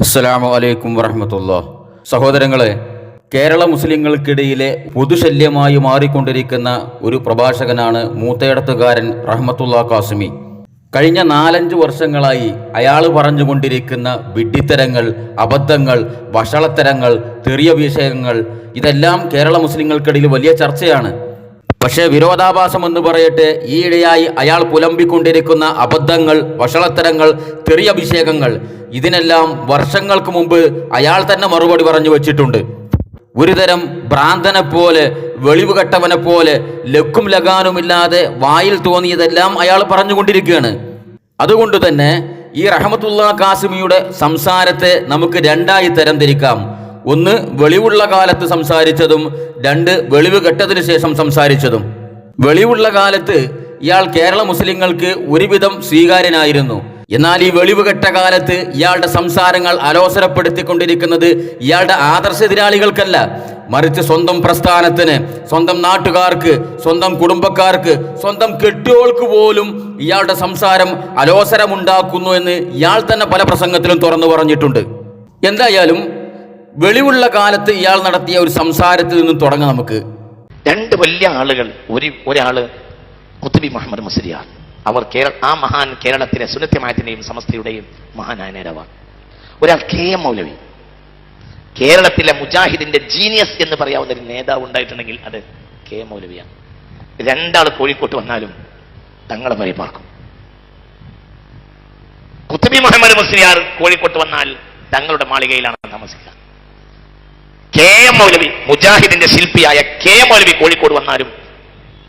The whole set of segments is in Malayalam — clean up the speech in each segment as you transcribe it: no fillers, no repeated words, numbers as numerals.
അസ്സലാമു അലൈക്കും വറഹ്മത്തുള്ളാഹി. സഹോദരങ്ങളെ, കേരള മുസ്ലിങ്ങൾക്കിടയിലെ പൊതുശല്യമായി മാറിക്കൊണ്ടിരിക്കുന്ന ഒരു പ്രഭാഷകനാണ് മൂത്തയിടത്തുകാരൻ റഹ്മത്തുള്ളാഹി കാസിമി. കഴിഞ്ഞ 4-5 വർഷങ്ങളായി അയാൾ പറഞ്ഞുകൊണ്ടിരിക്കുന്ന വിഡ്ഢിത്തരങ്ങൾ, അബദ്ധങ്ങൾ, വഷളത്തരങ്ങൾ, തെറിയ വിഷയങ്ങൾ ഇതെല്ലാം കേരള മുസ്ലിങ്ങൾക്കിടയിൽ വലിയ ചർച്ചയാണ്. പക്ഷേ വിരോധാഭാസം എന്ന് പറയട്ടെ, ഈയിടെയായി അയാൾ പുലമ്പിക്കൊണ്ടിരിക്കുന്ന അബദ്ധങ്ങൾ, വഷളത്തരങ്ങൾ, തെറിയഭിഷേകങ്ങൾ ഇതിനെല്ലാം വർഷങ്ങൾക്ക് മുമ്പ് അയാൾ തന്നെ മറുപടി പറഞ്ഞു വച്ചിട്ടുണ്ട്. ഒരുതരം ഭ്രാന്തനെ പോലെ, വെളിവ് കെട്ടവനെ പോലെ, ലക്കും ലഗാനുമില്ലാതെ വായിൽ തോന്നിയതെല്ലാം അയാൾ പറഞ്ഞുകൊണ്ടിരിക്കുകയാണ്. അതുകൊണ്ട് തന്നെ ഈ റഹ്മത്തുള്ളാഹി കാസിമിയുടെ സംസാരത്തെ നമുക്ക് രണ്ടായി തരംതിരിക്കാം. ഒന്ന്, വെളിവുള്ള കാലത്ത് സംസാരിച്ചതും, 2, വെളിവ് കെട്ടതിന് ശേഷം സംസാരിച്ചതും. വെളിവുള്ള കാലത്ത് ഇയാൾ കേരള മുസ്ലിങ്ങൾക്ക് ഒരുവിധം സ്വീകാര്യനായിരുന്നു. എന്നാൽ ഈ വെളിവ് കെട്ട കാലത്ത് ഇയാളുടെ സംസാരങ്ങൾ അലോസരപ്പെടുത്തിക്കൊണ്ടിരിക്കുന്നത് ഇയാളുടെ ആദർശ എതിരാളികൾക്കല്ല, മറിച്ച് സ്വന്തം പ്രസ്ഥാനത്തിന്, സ്വന്തം നാട്ടുകാർക്ക്, സ്വന്തം കുടുംബക്കാർക്ക്, സ്വന്തം കെട്ടിയോൾക്ക് പോലും ഇയാളുടെ സംസാരം അലോസരമുണ്ടാക്കുന്നു എന്ന് ഇയാൾ തന്നെ പല പ്രസംഗത്തിലും തുറന്നു പറഞ്ഞിട്ടുണ്ട്. എന്തായാലും വെളിവുള്ള കാലത്ത് ഇയാൾ നടത്തിയ ഒരു സംസാരത്തിൽ നിന്നും തുടങ്ങാം നമുക്ക്. 2 വലിയ ആളുകൾ, ഒരാള് ഖുത്ബി മുഹമ്മദ് മുസ്ലിയാർ. അവർ ആ മഹാൻ കേരളത്തിലെ സുന്നത്യമായത്തിന്റെയും സമസ്തയുടെയും മഹാനായ നേതാവാണ്. ഒരാൾ KM മൗലവി. കേരളത്തിലെ മുജാഹിദിന്റെ ജീനിയസ് എന്ന് പറയാവുന്ന ഒരു നേതാവ് ഉണ്ടായിട്ടുണ്ടെങ്കിൽ അത് KM മൗലവിയാണ്. 2 ആൾ കോഴിക്കോട്ട് വന്നാലും തങ്ങളെ വരെ പാർക്കും. ഖുത്ബി മുഹമ്മദ് മുസ്ലിയാർ കോഴിക്കോട്ട് വന്നാൽ തങ്ങളുടെ മാളികയിലാണ് താമസിക്കുക. KM മൗലവി, മുജാഹിദിന്റെ ശില്പിയായ KM മൗലവി കോഴിക്കോട് വന്നാലും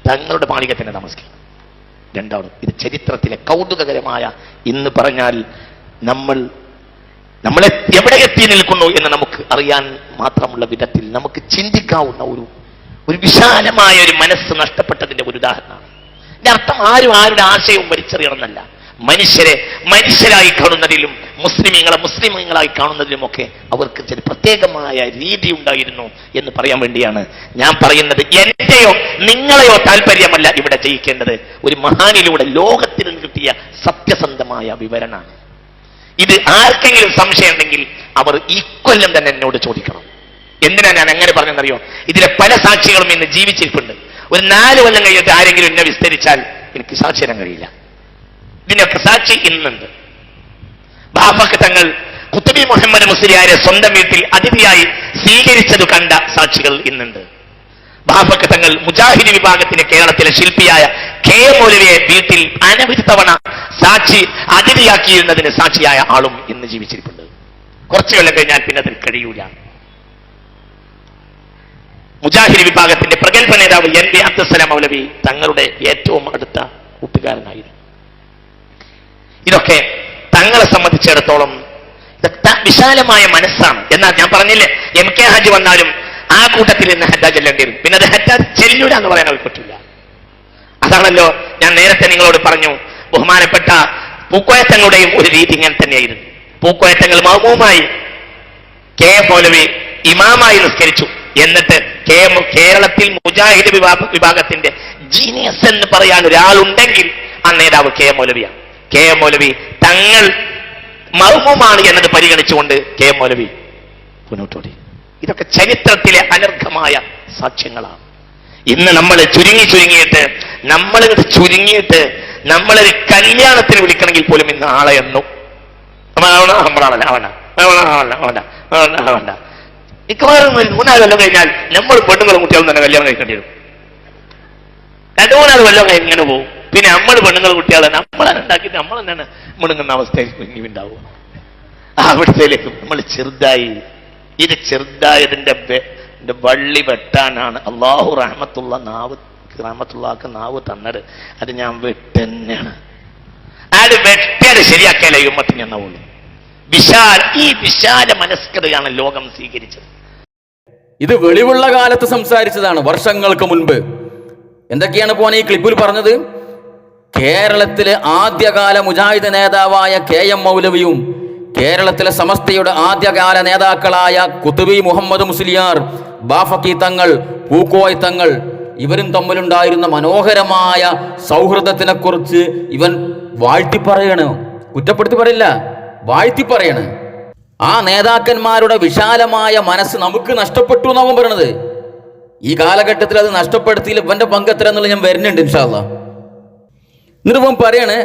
തങ്ങളുടെ മാളിക തന്നെ താമസിക്കുക. 2 ആളും. ഇത് ചരിത്രത്തിലെ കൗതുകകരമായ, ഇന്ന് പറഞ്ഞാൽ നമ്മളെ എവിടെ എത്തി നിൽക്കുന്നു എന്ന് നമുക്ക് അറിയാൻ മാത്രമുള്ള വിധത്തിൽ നമുക്ക് ചിന്തിക്കാവുന്ന ഒരു വിശാലമായ ഒരു മനസ്സ് നഷ്ടപ്പെട്ടതിന്റെ ഒരു ഉദാഹരണമാണ്. ഇതിന്റെ അർത്ഥം ആരും ആരുടെ ആശയവും വലിച്ചെറിയണമെന്നല്ല. മനുഷ്യരായി കാണുന്നതിലും മുസ്ലിമീങ്ങളായി കാണുന്നതിലുമൊക്കെ അവർക്ക് ചില പ്രത്യേകമായ രീതി ഉണ്ടായിരുന്നു എന്ന് പറയാൻ വേണ്ടിയാണ് ഞാൻ പറയുന്നത്. എന്റെയോ നിങ്ങളെയോ താല്പര്യമല്ല ഇവിടെ ജയിക്കേണ്ടത്. ഒരു മഹാനിലൂടെ ലോകത്തിന് കിട്ടിയ സത്യസന്ധമായ വിവരണമാണ് ഇത്. ആർക്കെങ്കിലും സംശയം ഉണ്ടെങ്കിൽ അവർ ഇക്കൊല്ലം തന്നെ എന്നോട് ചോദിക്കണം. എന്തിനാ ഞാൻ അങ്ങനെ പറഞ്ഞെന്നറിയോ? ഇതിലെ പല സാക്ഷികളും ഇന്ന് ജീവിച്ചിരിപ്പുണ്ട്. ഒരു 4 കൊല്ലം കഴിഞ്ഞിട്ട് ആരെങ്കിലും എന്നെ വിസ്തരിച്ചാൽ എനിക്ക് സാക്ഷി തരാൻ കഴിയില്ല. ഇതിനൊക്കെ സാക്ഷി ഇന്നുണ്ട്. ബാഫക്ക് തങ്ങൾ ഖുത്ബി മുഹമ്മദ് മുസ്ലിയാരെ സ്വന്തം വീട്ടിൽ അതിഥിയായി സ്വീകരിച്ചത് കണ്ട സാക്ഷികൾ ഇന്നുണ്ട്. ബാഫക്ക് തങ്ങൾ മുജാഹിദ് വിഭാഗത്തിന് കേരളത്തിലെ ശില്പിയായ KM മൗലവിയെ വീട്ടിൽ അനവധി തവണ അതിഥിയാക്കിയിരുന്നതിന് സാക്ഷിയായ ആളും ഇന്ന് ജീവിച്ചിരിപ്പുണ്ട്. കുറച്ചു കൊല്ലം കഴിഞ്ഞാൽ പിന്നെ അതിൽ കഴിയൂല. മുജാഹിദ് വിഭാഗത്തിന്റെ പ്രഗത്ഭ നേതാവ് NB അബ്ദുസ്സലാം മൗലവി തങ്ങളുടെ ഏറ്റവും അടുത്ത കൂട്ടുകാരനായിരുന്നു. ഇതൊക്കെ തങ്ങളെ സംബന്ധിച്ചിടത്തോളം വിശാലമായ മനസ്സാണ്. എന്നാൽ ഞാൻ പറഞ്ഞില്ലേ, MK ഹാജി വന്നാലും ആ കൂട്ടത്തിൽ നിന്ന് ഹജ്ജാജ് ചെല്ലേണ്ടി വരും. പിന്നെ അത് ഹജ്ജാജ് ചെല്ലൂല എന്ന് പറയാൻ അവർക്ക് പറ്റില്ല. അതാണല്ലോ ഞാൻ നേരത്തെ നിങ്ങളോട് പറഞ്ഞു. ബഹുമാനപ്പെട്ട പൂക്കോയത്തങ്ങളുടെയും ഒരു രീതി ഇങ്ങനെ തന്നെയായിരുന്നു. പൂക്കോയത്തങ്ങൾ മഅ്മൂമായി, KM മൗലവി ഇമാമായി നിസ്കരിച്ചു. എന്നിട്ട് കേരളത്തിൽ മുജാഹിദ് വിഭാഗത്തിന്റെ ജീനിയസ് എന്ന് പറയാൻ ഒരാളുണ്ടെങ്കിൽ ആ നേതാവ് KM മൗലവിയാണ്. KM മൗലവി തങ്ങൾ മഅ്മൂമാണ് എന്നത് പരിഗണിച്ചുകൊണ്ട് KM മൗലവി മുന്നോട്ടോടി. ഇതൊക്കെ ചരിത്രത്തിലെ അനർഘമായ സാക്ഷ്യങ്ങളാണ്. ഇന്ന് നമ്മൾ ചുരുങ്ങിയിട്ട് നമ്മളൊരു കല്യാണത്തിന് വിളിക്കണമെങ്കിൽ പോലും ഇന്ന് ആളെ എണ്ണും. മിക്കവാറും 3-4 കൊല്ലം കഴിഞ്ഞാൽ നമ്മൾ പെണ്ണുങ്ങളും കുട്ടികളും തന്നെ കല്യാണം കഴിക്കേണ്ടി വരും. 2-3 കൊല്ലം കഴിഞ്ഞ് ഇങ്ങനെ പോകും. പിന്നെ നമ്മൾ പെണ്ണുങ്ങൾ കുട്ടികളെ നമ്മളെ ഉണ്ടാക്കിയിട്ട് നമ്മൾ തന്നെയാണ് മുണങ്ങുന്ന അവസ്ഥയിൽ ഇനി ഉണ്ടാവുക. അവിടത്തേക്ക് നമ്മൾ ഇത് ചെറുതായതിന്റെ വള്ളി വെട്ടാനാണ് അള്ളാഹു റഹ്മത്തുള്ളാഹിക്ക് നാവ് തന്നത്. അത് ഞാൻ വെട്ടന്നെയാണ്. അത് വെട്ടിയത് ശരിയാക്കിയാലേ ഉമ്മത്തിന് എന്നാവുള്ളൂ. ഈ വിശാല മനസ്കതയാണ് ലോകം സ്വീകരിച്ചത്. ഇത് വെളിവുള്ള കാലത്ത് സംസാരിച്ചതാണ്, വർഷങ്ങൾക്ക് മുൻപ്. എന്തൊക്കെയാണ് പോനെ ഈ ക്ലിപ്പിൽ പറഞ്ഞത്? കേരളത്തിലെ ആദ്യകാല മുജാഹിദ് നേതാവായ KM മൗലവിയും കേരളത്തിലെ സമസ്തയുടെ ആദ്യകാല നേതാക്കളായ ഖുത്ബി മുഹമ്മദ് മുസ്ലിയാർ, ബാഫക്കി തങ്ങൾ, പൂക്കോയ തങ്ങൾ ഇവരും തമ്മിലുണ്ടായിരുന്ന മനോഹരമായ സൗഹൃദത്തിനെ കുറിച്ച് ഇവൻ വാഴ്ത്തി പറയണം, കുറ്റപ്പെടുത്തി പറയില്ല, വാഴ്ത്തി പറയണം. ആ നേതാക്കന്മാരുടെ വിശാലമായ മനസ്സ് നമുക്ക് നഷ്ടപ്പെട്ടു എന്നാവും പറയണത്. ഈ കാലഘട്ടത്തിൽ അത് നഷ്ടപ്പെടുത്തിയില്ല. ഇവന്റെ പങ്കെത്ര എന്നുള്ളത് ഞാൻ വരുന്നുണ്ട് ഇൻഷാ അല്ലാഹ്. എന്നിട്ട് ഇവൻ പറയാണ്,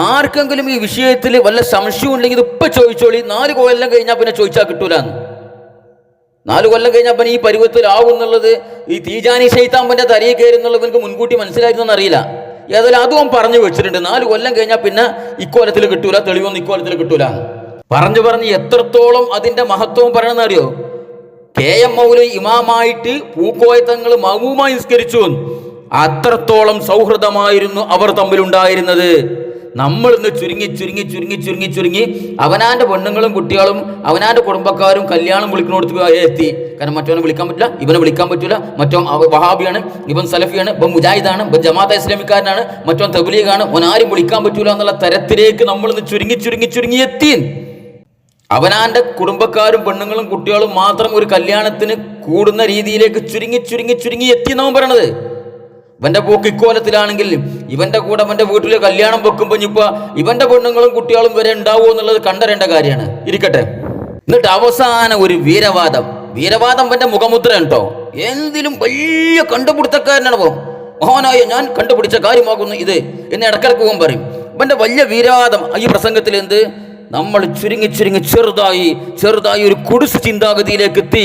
ആർക്കെങ്കിലും ഈ വിഷയത്തിൽ വല്ല സംശയം ഉണ്ടെങ്കിൽ ഇത് ഇപ്പൊ ചോദിച്ചോളി, 4 കൊല്ലം കഴിഞ്ഞാൽ പിന്നെ ചോദിച്ചാൽ കിട്ടൂലെന്ന്. 4 കൊല്ലം കഴിഞ്ഞാൽ പിന്നെ ഈ പരുവത്തിലാവും എന്നുള്ളത്, ഈ തീജാനി ശൈത്താമ്പന്റെ തരിയെ കയറി എന്നുള്ളത് എനിക്ക് മുൻകൂട്ടി മനസ്സിലായിരുന്നെന്ന് അറിയില്ല. ഏതായാലും അതും അവൻ പറഞ്ഞു വെച്ചിട്ടുണ്ട്, 4 കൊല്ലം കഴിഞ്ഞാൽ പിന്നെ ഇക്കോലത്തിൽ കിട്ടൂല, തെളിവൊന്നും ഇക്കോലത്തിൽ കിട്ടൂല. പറഞ്ഞ് എത്രത്തോളം അതിന്റെ മഹത്വം പറയണമെന്ന് അറിയോ? KM മൗലവി ഇമാമായിട്ട് പൂക്കോയത്തങ്ങൾ മഅ്മൂമായി നിസ്കരിച്ചു. അത്രത്തോളം സൗഹൃദമായിരുന്നു അവർ തമ്മിലുണ്ടായിരുന്നത്. നമ്മൾ ഇന്ന് ചുരുങ്ങി അവനാന്റെ പെണ്ണുങ്ങളും കുട്ടികളും അവനാന്റെ കുടുംബക്കാരും കല്യാണം വിളിക്കുന്നിടത്ത് എത്തി. കാരണം മറ്റവനെ വിളിക്കാൻ പറ്റില്ല, ഇവനെ വിളിക്കാൻ പറ്റില്ല, മറ്റവൻ വഹാബിയാണ്, ഇവൻ സലഫിയാണ്, ഇവൻ മുജാഹിദാണ്, ഇവൻ ജമാഅത്തെ ഇസ്ലാമിക്കാരനാണ്, മറ്റവൻ തബ്ലീഗാണ്, അവൻ ആരും വിളിക്കാൻ പറ്റൂല എന്നുള്ള തരത്തിലേക്ക് നമ്മൾ ഇന്ന് ചുരുങ്ങി എത്തി. അവനാന്റെ കുടുംബക്കാരും പെണ്ണുങ്ങളും കുട്ടികളും മാത്രം ഒരു കല്യാണത്തിന് കൂടുന്ന രീതിയിലേക്ക് ചുരുങ്ങി എത്തി എന്നാവും പറയണത്. ഇവന്റെ പോക്ക് ഇക്കോലത്തിലാണെങ്കിൽ ഇവന്റെ കൂടെ അവന്റെ വീട്ടിൽ കല്യാണം വെക്കുമ്പോൾ ഇപ്പൊ ഇവന്റെ പെണ്ണുങ്ങളും കുട്ടികളും വരെ ഉണ്ടാവുമോ എന്നുള്ളത് കണ്ടറിയേണ്ട കാര്യമാണ്. ഇരിക്കട്ടെ. എന്നിട്ട് അവസാനം ഒരു വീരവാദം ഇവന്റെ മുഖമുദ്ര കേട്ടോ. എന്തിലും വലിയ കണ്ടുപിടുത്തക്കാരനാണ് പോം. മഹാനായ ഞാൻ കണ്ടുപിടിച്ച കാര്യമാകുന്നു ഇത് എന്ന് ഇടക്കിടക്ക് പോകാൻ പറയും. ഇവന്റെ വലിയ വീരവാദം ഈ പ്രസംഗത്തിൽ എന്ത്, നമ്മൾ ചുരുങ്ങി ചെറുതായി ഒരു കുടിസ് ചിന്താഗതിയിലേക്ക് എത്തി.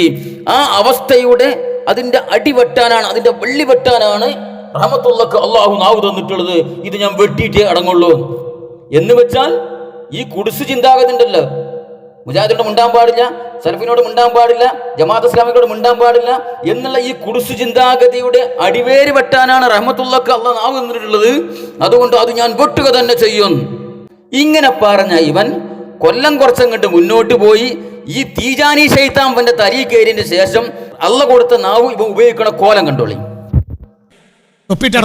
ആ അവസ്ഥയുടെ അതിന്റെ അടിവെട്ടാനാണ്, അതിന്റെ വള്ളി വെട്ടാനാണ് റഹ്മത്തുള്ളാഹിക്ക് അള്ളാഹു നാവ് തന്നിട്ടുള്ളത്. ഇത് ഞാൻ വെട്ടിയിട്ടേ അടങ്ങുള്ളൂ എന്ന് വെച്ചാൽ ഈ കുടിസ് ചിന്താഗതി ഉണ്ടല്ലോ, മുജാഹിദിനോട് മിണ്ടാൻ പാടില്ല, സലഫിനോട് മിണ്ടാൻ പാടില്ല, ജമാഅത്ത് ഇസ്ലാമിയോട് മിണ്ടാൻ പാടില്ല എന്നുള്ള ഈ കുടിസ് ചിന്താഗതിയുടെ അടിവേര് വെട്ടാനാണ് റഹ്മത്തുള്ളാഹിക്ക് അള്ളാഹു നാവ് തന്നിട്ടുള്ളത്. അതുകൊണ്ട് അത് ഞാൻ വെട്ടുക തന്നെ ചെയ്യും. ഇങ്ങനെ പറഞ്ഞ ഇവൻ കൊല്ലം കുറച്ചങ്ങോട്ട് മുന്നോട്ട് പോയി. ഈ തീജാനി ശൈത്താമ്പന്റെ തരി കയറിയതിന് ശേഷം അള്ള കൊടുത്ത നാവ് ഇവ ഉപയോഗിക്കണ കോലം കണ്ടോളി. തൊപ്പിട്ട്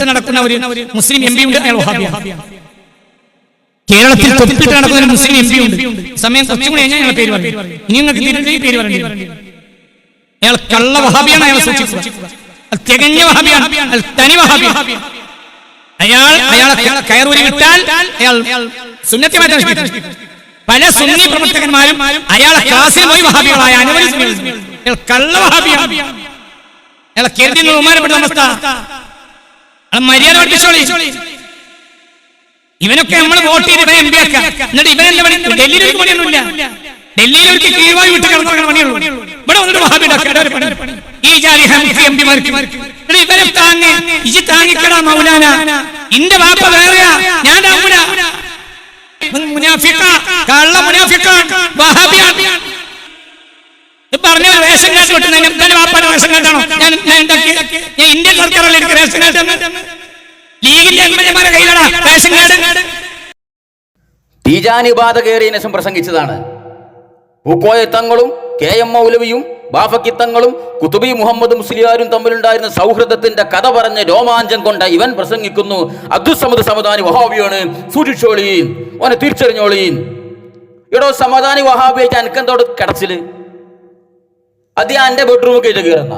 നടക്കുന്ന ഒരു മുസ്ലിം എം പി ഉണ്ട്, കേരളത്തിൽ തൊപ്പിട്ട് നടക്കുന്ന ഒരു മുസ്ലിം എം പി ഉണ്ട്. സമയം കുറച്ചും കൂടി കഴിഞ്ഞാൽ ഞങ്ങൾ പേര് പറയും. ഇനി നിങ്ങൾക്ക് പേര് പറയേണ്ടി. അയാൾ കള്ള വഹാബിയാണ്. അയാൾ സൂക്ഷിക്കുക, തികഞ്ഞ വഹാബിയാണ്, തനി വഹാബിയാണ്. അയാളെ കയറൂരി വിട്ടാൽ അയാൾ സുന്നത്തി മാറ്റാൻ ശ്രമിക്കും. പല സുന്നി പ്രവർത്തകന്മാരും അയാളെ ക്ലാസ്സിൽ പോയി വഹാബികളായ അനവധി അയാൾ കള്ള വഹാബിയാണ്. അയാളെ കരുതി ബഹുമാനപ്പെട്ട അവസ്ഥ. മര്യാദ പഠിപ്പിച്ചോളി. ഇവനൊക്കെ നമ്മൾ വോട്ട് ചെയ്ത് ഇവനെ എം പി ആക്കാം. എന്നിട്ട് ഇവനെന്താ പണി? ഡൽഹിയിൽ ഒരു പണിയൊന്നുമില്ല. ഡൽഹിയിൽ അവർക്ക് കീഴ്വായി വിട്ട് കിടന്നു പണിയുള്ളൂ. ഇവിടെ വന്നിട്ട് വഹാബി പണി. ഈ ജാതി എം പിമാർക്ക് ഇവരെ താങ്ങിക്കടാ മൗലാന. ഇന്റെ വാപ്പ വേറെയാ, ഞാൻ കള്ള വഹാബിയാണ് പറഞ്ഞ റേഷൻ കാർഡ് കിട്ടുന്ന വാപ്പാന്റെ റേഷൻ കാർഡാണോ ഞാൻ ഇന്ത്യൻ സർക്കാരല്ലേ എനിക്ക് റേഷൻ കാർഡ്? ലീഗിന്റെ എംഎൽഎമാരെ കയ്യിലാടാ റേഷൻ കാർഡ്. തീജാനി ബാധ കയറിയതിനു ശേഷം പ്രസംഗിച്ചതാണ്. പൂക്കോയ തങ്ങളും KM മൗലവിയും ബാഫക്കിത്തങ്ങളും കുതുബി മുഹമ്മദ് മുസ്ലിയാരും തമ്മിലുണ്ടായിരുന്ന സൗഹൃദത്തിന്റെ കഥ പറഞ്ഞ് രോമാഞ്ചം കൊണ്ട ഇവൻ പ്രസംഗിക്കുന്നു, അബ്ദുസ്സമദ് സമദാനി വഹാബിയാണ്, സൂക്ഷിച്ചോളീൻ, ഓനെ തിരിച്ചറിഞ്ഞോളീൻ. എടോ സമദാനി വഹാബിയായിട്ട് അനക്കെന്തോട് കിടച്ചില്? അത് ഞാൻ എന്റെ ബെഡ്റൂമിൽ കയറ്റി കയറുന്ന,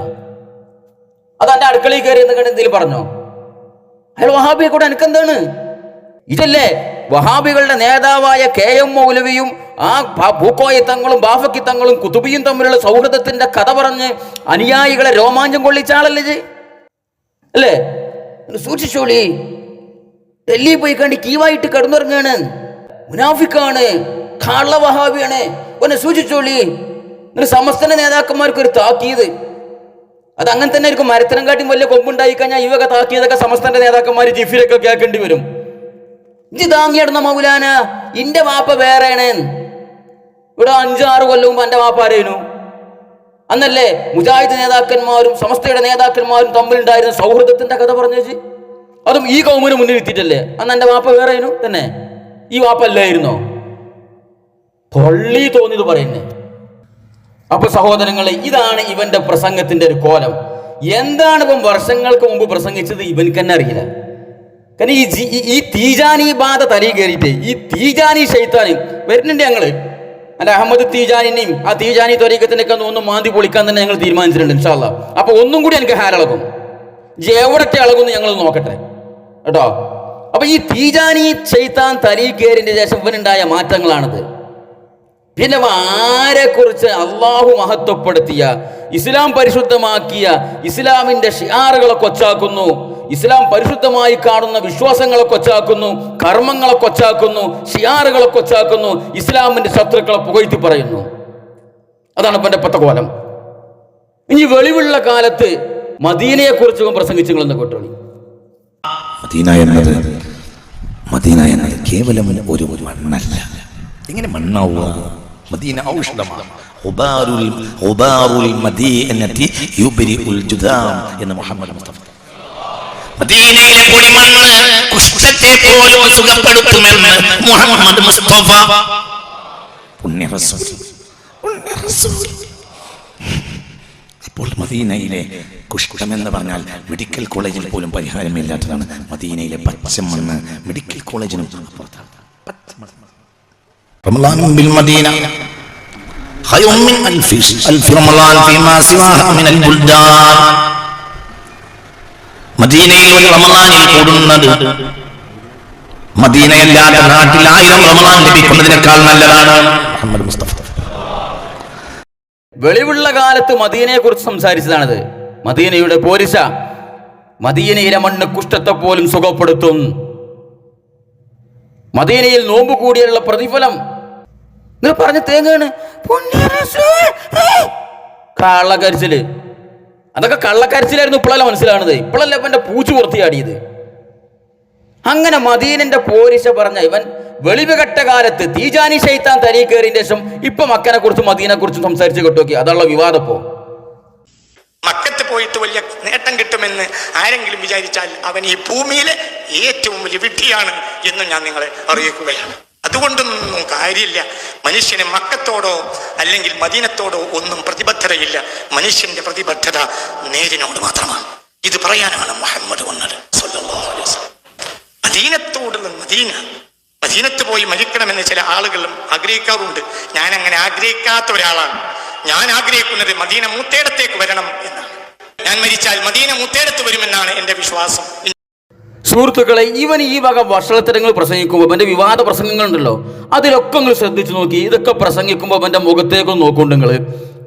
അത് എന്റെ അടുക്കളയിൽ കയറി എന്ന് കണ്ട് എന്തെങ്കിലും പറഞ്ഞോ? അയാൾ വഹാബിയെ കൂടെ എനിക്കെന്താണ്? ഇതല്ലേ വഹാബികളുടെ നേതാവായ KM മൗലവിയും ആ പൂക്കോയ തങ്ങളും ബാഫക്കി തങ്ങളും കുതുബിയും തമ്മിലുള്ള സൗഹൃദത്തിന്റെ കഥ പറഞ്ഞ് അനുയായികളെ രോമാഞ്ചം കൊള്ളിച്ച ആളല്ലേ അല്ലേ? സൂക്ഷിച്ചോളി, ഡൽഹി പോയി കണ്ടി കീവായിട്ട് കിടന്നുറങ്ങാണ്, മുനാഫിക്കാണ്, കള്ള വഹാബിയാണ്, ഒന്ന് സൂക്ഷിച്ചോളി. സമസ്തന്റെ നേതാക്കന്മാർക്ക് ഒരു താക്കീത്. അത് അങ്ങനെ തന്നെ ആയിരിക്കും. മരത്തിനം കാട്ടി വലിയ കൊമ്പുണ്ടായി കഴിഞ്ഞാൽ ഈ വക താക്കിയതൊക്കെ സമസ്തന്റെ നേതാക്കന്മാർ ജിഫിലൊക്കെ കേൾക്കേണ്ടി വരും. ഇജ് താങ്ങിയിടുന്ന മൗലാന, ഇന്റെ വാപ്പ വേറെയാണ്. ഇവിടെ 5-6 കൊല്ലം മുമ്പ് എന്റെ വാപ്പ ആരേനു? അന്നല്ലേ മുജാഹിദ് നേതാക്കന്മാരും സമസ്തയുടെ നേതാക്കന്മാരും തമ്മിലുണ്ടായിരുന്ന സൗഹൃദത്തിന്റെ കഥ പറഞ്ഞു. അതും ഈ കൗമിന് മുന്നിൽ എത്തിയിട്ടല്ലേ? അന്ന് എന്റെ വാപ്പ വേറെയായിരുന്നു തന്നെ, ഈ വാപ്പ അല്ലായിരുന്നോ? പൊള്ളി തോന്നിയത് പറയുന്നേ. അപ്പൊ സഹോദരങ്ങളെ, ഇതാണ് ഇവന്റെ പ്രസംഗത്തിന്റെ ഒരു കോലം. എന്താണ് ഇവൻ വർഷങ്ങൾക്ക് മുമ്പ് പ്രസംഗിച്ചത് ഇവൻക്ക് തന്നെ അറിയില്ല. കാരണം ഈ തീജാനി ബാധ തലയിൽ കയറിയിട്ട് ഈ തീജാനി ശൈത്താനി വരുന്നുണ്ട്. ഞങ്ങള് അല്ല അഹമ്മദ് തീജാനിനെയും ആ തീജാനി ത്വരീഖത്തിനൊക്കെ ഒന്ന് മാന്തി പൊളിക്കാൻ തന്നെ ഞങ്ങൾ തീരുമാനിച്ചിട്ടുണ്ട് ഇൻഷാ അല്ലാ. അപ്പൊ ഒന്നും കൂടി എനിക്ക് ഹാലിളകും, എവിടത്തെ അളകുമെന്ന് ഞങ്ങൾ നോക്കട്ടെ കേട്ടോ. അപ്പൊ ഈ തീജാനി ശൈത്താൻ തരീഖേറിന്റെ ശേഷം ഇവനുണ്ടായ മാറ്റങ്ങളാണിത്. പിന്നെ ആരെക്കുറിച്ച് അള്ളാഹു മഹത്വപ്പെടുത്തിയ, ഇസ്ലാം പരിശുദ്ധമാക്കിയ ഇസ്ലാമിന്റെ ഷിആറുകളെ കൊച്ചാക്കുന്നു, ഇസ്ലാം പരിശുദ്ധമായി കാണുന്ന വിശ്വാസങ്ങളെ കൊച്ചാക്കുന്നു, കർമ്മങ്ങളെ കൊച്ചാക്കുന്നു, ഷിആറുകളെ കൊച്ചാക്കുന്നു, ഇസ്ലാമിന്റെ ശത്രുക്കളെ പുകഴ്ത്തി പറയുന്നു. അതാണ് ഇപ്പൊ എന്റെ പത്തകോലം. ഇനി വെളിവുള്ള കാലത്ത് മദീനയെ കുറിച്ച് പ്രസംഗിച്ചെന്ന് കേട്ടോളി. മദീന എന്നത് കേവലം ഒരു മണ്ണല്ല. എങ്ങനെ മണ്ണാവുക? മദീന ഔഷധമാണ്. എന്ന് മുഹമ്മദ് മുസ്തഫ. മദീനയിലെ പൊടിമണ്ണ് കുഷ്ഠത്തെ പോലും സുഖപ്പെടുത്തുമെന്ന് മുഹമ്മദ് മുസ്തഫ. പുണ്യ റസൂൽ. അപ്പോൾ മദീനയിലെ കുഷ്ഠം എന്ന് പറഞ്ഞാൽ മെഡിക്കൽ കോളേജിൽ പോലും പരിഹാരമില്ലാത്തതാണ്. മദീനയിലെ പച്ചമണ്ണ് മെഡിക്കൽ കോളേജിനും അപ്പുറത്താണ്. റമളാൻ ബിൽ മദീന ഖൈറും മിൻ അൽഫി റമളാൻ ഫീമാ സിവാഹാ മിനൽ ബുൽദാൻ. മദീനയിൽ ഒരു റമളാനിൽ കൂടുന്നത് മദീനയല്ലാത്ത നാട്ടിൽ 1000 റമളാൻ ലഭിക്കുന്നതിനേക്കാൾ നല്ലതാണ്. മുഹമ്മദ് മുസ്തഫ. വെളിവുള്ള കാലത്ത് മദീനയെ കുറിച്ച് സംസാരിച്ചതാണിത്. മദീനയുടെ പോരിശ, മദീനയിലെ മണ്ണ് കുഷ്ഠത്തെ പോലും സുഖപ്പെടുത്തും. മദീനയിൽ നോമ്പ് കൂടിയുള്ള പ്രതിഫലം നിങ്ങൾ പറഞ്ഞ തേങ്ങാണ്. കള്ളക്കരച്ചില്, അതൊക്കെ കള്ളക്കരച്ചിലായിരുന്നു. ഇപ്പോഴല്ല മനസ്സിലാണത്, ഇപ്പോഴല്ല ഇപ്പൊ എന്റെ പൂച്ചു പൂർത്തിയാടിയത്. അങ്ങനെ മദീനന്റെ പോരിശ പറഞ്ഞ ഇവൻ വെളിവുകെട്ട കാലത്ത് തീജാനി ശൈത്താൻ തരീഖേറിന്റെ ശേഷം ഇപ്പൊ മക്കനെ കുറിച്ചും മദീനെ കുറിച്ചും സംസാരിച്ച് കേട്ടോക്കി. അതുള്ള വിവാദപ്പോ മക്കത്ത് പോയിട്ട് വലിയ നേട്ടം കിട്ടുമെന്ന് ആരെങ്കിലും വിചാരിച്ചാൽ അവൻ ഈ ഭൂമിയിലെ ഏറ്റവും വലിയ വിഡ്ഢിയാണ് എന്ന് ഞാൻ നിങ്ങളെ അറിയിക്കുകയാണ്. അതുകൊണ്ടൊന്നും കാര്യമില്ല. മനുഷ്യന് മക്കത്തോടോ അല്ലെങ്കിൽ മദീനത്തോടോ ഒന്നും പ്രതിബദ്ധതയില്ല. മനുഷ്യന്റെ പ്രതിബദ്ധത നേരിനോട് മാത്രമാണ്. ഇത് പറയാനാണ് മുഹമ്മദ് വന്നത് സ്വല്ലല്ലാഹു അലൈഹി വസല്ലം. മദീനത്തോടുള്ള മദീനത്ത് പോയി മരിക്കണമെന്ന് ചില ആളുകളും ആഗ്രഹിക്കാറുണ്ട്. ഞാൻ അങ്ങനെ ആഗ്രഹിക്കാത്ത ഒരാളാണ്. ഞാൻ ആഗ്രഹിക്കുന്നത് മദീന മൂത്തേടത്തേക്ക് വരണം എന്നാണ്. ഞാൻ മരിച്ചാൽ മദീന മൂത്തേടത്ത് വരുമെന്നാണ് എന്റെ വിശ്വാസം. സുഹൃത്തുക്കളെ, ഇവൻ ഈ വക വഷളത്തരങ്ങൾ പ്രസംഗിക്കുമ്പോൾ അവന്റെ വിവാദ പ്രസംഗങ്ങളുണ്ടല്ലോ, അതിലൊക്കെ നിങ്ങൾ ശ്രദ്ധിച്ചു നോക്കി. ഇതൊക്കെ പ്രസംഗിക്കുമ്പോൾ അവന്റെ മുഖത്തേക്കൊന്ന് നോക്കുന്നുണ്ട് നിങ്ങൾ.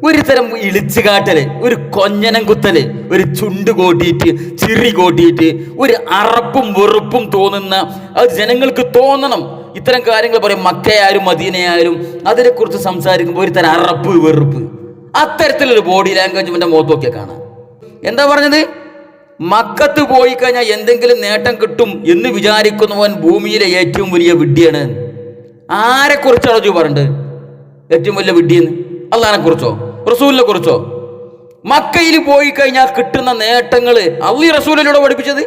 ഒരു തരം ഇളിച്ചുകാട്ടല്, ഒരു കൊഞ്ഞനം കുത്തല്, ഒരു ചുണ്ട് കോട്ടിയിട്ട് ചിറി കോട്ടിയിട്ട് ഒരു അറപ്പും വെറുപ്പും തോന്നുന്ന, അത് ജനങ്ങൾക്ക് തോന്നണം. ഇത്തരം കാര്യങ്ങൾ പറയും. മക്കയായാലും മദീനയായാലും അതിനെക്കുറിച്ച് സംസാരിക്കുമ്പോൾ ഒരു തരം അറപ്പ് വെറുപ്പ്, അത്തരത്തിലൊരു ബോഡി ലാംഗ്വേജ് ഇവന്റെ മുഖത്തൊക്കെ കാണാം. എന്താ പറഞ്ഞത്? മക്കത്ത് പോയി കഴിഞ്ഞാൽ എന്തെങ്കിലും നേട്ടം കിട്ടും എന്ന് വിചാരിക്കുന്നവൻ ഭൂമിയിലെ ഏറ്റവും വലിയ വിഡ്ഢിയാണ്. ആരെക്കുറിച്ചാണോ ജു പറഞ്ഞത് ഏറ്റവും വലിയ വിഡ്ഢിയെന്ന്? അള്ളാഹിനെ കുറിച്ചോ റസൂലിനെ കുറിച്ചോ? മക്കയിൽ പോയി കഴിഞ്ഞാൽ കിട്ടുന്ന നേട്ടങ്ങള് അള്ളി റസൂലിനോട് പഠിപ്പിച്ചത്?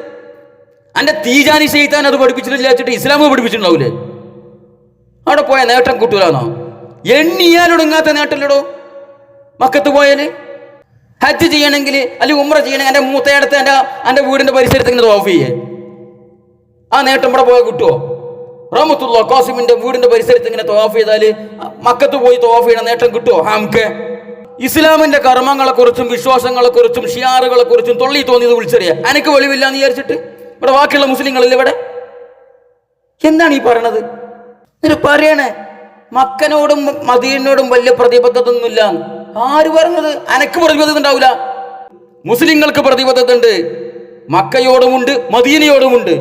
അന്റെ തീജാനി ശൈത്താൻ അത് പഠിപ്പിച്ചിട്ടില്ല വെച്ചിട്ട് ഇസ്ലാം പഠിപ്പിച്ചിട്ടുണ്ടാവൂലേ? അവിടെ പോയ നേട്ടം കിട്ടൂലാന്നോ? എണ്ണിയാലൊടുങ്ങാത്ത നേട്ടമില്ലടോ മക്കത്ത് പോയാല്. ഹജ്ജ് ചെയ്യണമെങ്കിൽ അല്ലെങ്കിൽ ഉംറ ചെയ്യണമെങ്കിൽ എൻ്റെ മൂത്തയിടത്ത് എൻ്റെ വീടിന്റെ പരിസരത്ത് ഇങ്ങനെ തവാഫ് ചെയ്യേ, ആ നേട്ടം ഇവിടെ പോയാൽ കിട്ടുമോ? റഹ്മത്തുള്ളാഹി ഖാസിമിന്റെ വീടിന്റെ പരിസരത്ത് ഇങ്ങനെ തവാഫ് ചെയ്താൽ മക്കത്ത് പോയി തവാഫ് ചെയ്യണ നേട്ടം കിട്ടുമോ? നമുക്ക് ഇസ്ലാമിന്റെ കർമ്മങ്ങളെ കുറിച്ചും വിശ്വാസങ്ങളെ കുറിച്ചും ഷിയാറുകളെ കുറിച്ചും തൊള്ളി തോന്നിയത് വിളിച്ചറിയാം. എനിക്ക് വെളിവില്ല എന്ന് വിചാരിച്ചിട്ട് ഇവിടെ ബാക്കിയുള്ള മുസ്ലിങ്ങളില്ല. ഇവിടെ എന്താണ് ഈ പറയണത്? എന്നിട്ട് പറയണേ മക്കനോടും മദീനോടും വലിയ പ്രതിബദ്ധത ഒന്നുമില്ല. ആര് പറഞ്ഞത്? അനക്ക് പ്രതിബദ്ധത ഉണ്ടാവില്ല. മുസ്ലിങ്ങൾക്ക് പ്രതിബദ്ധത ഉണ്ട്, മക്കയോടുമുണ്ട് മദീനയോടുമുണ്ട്.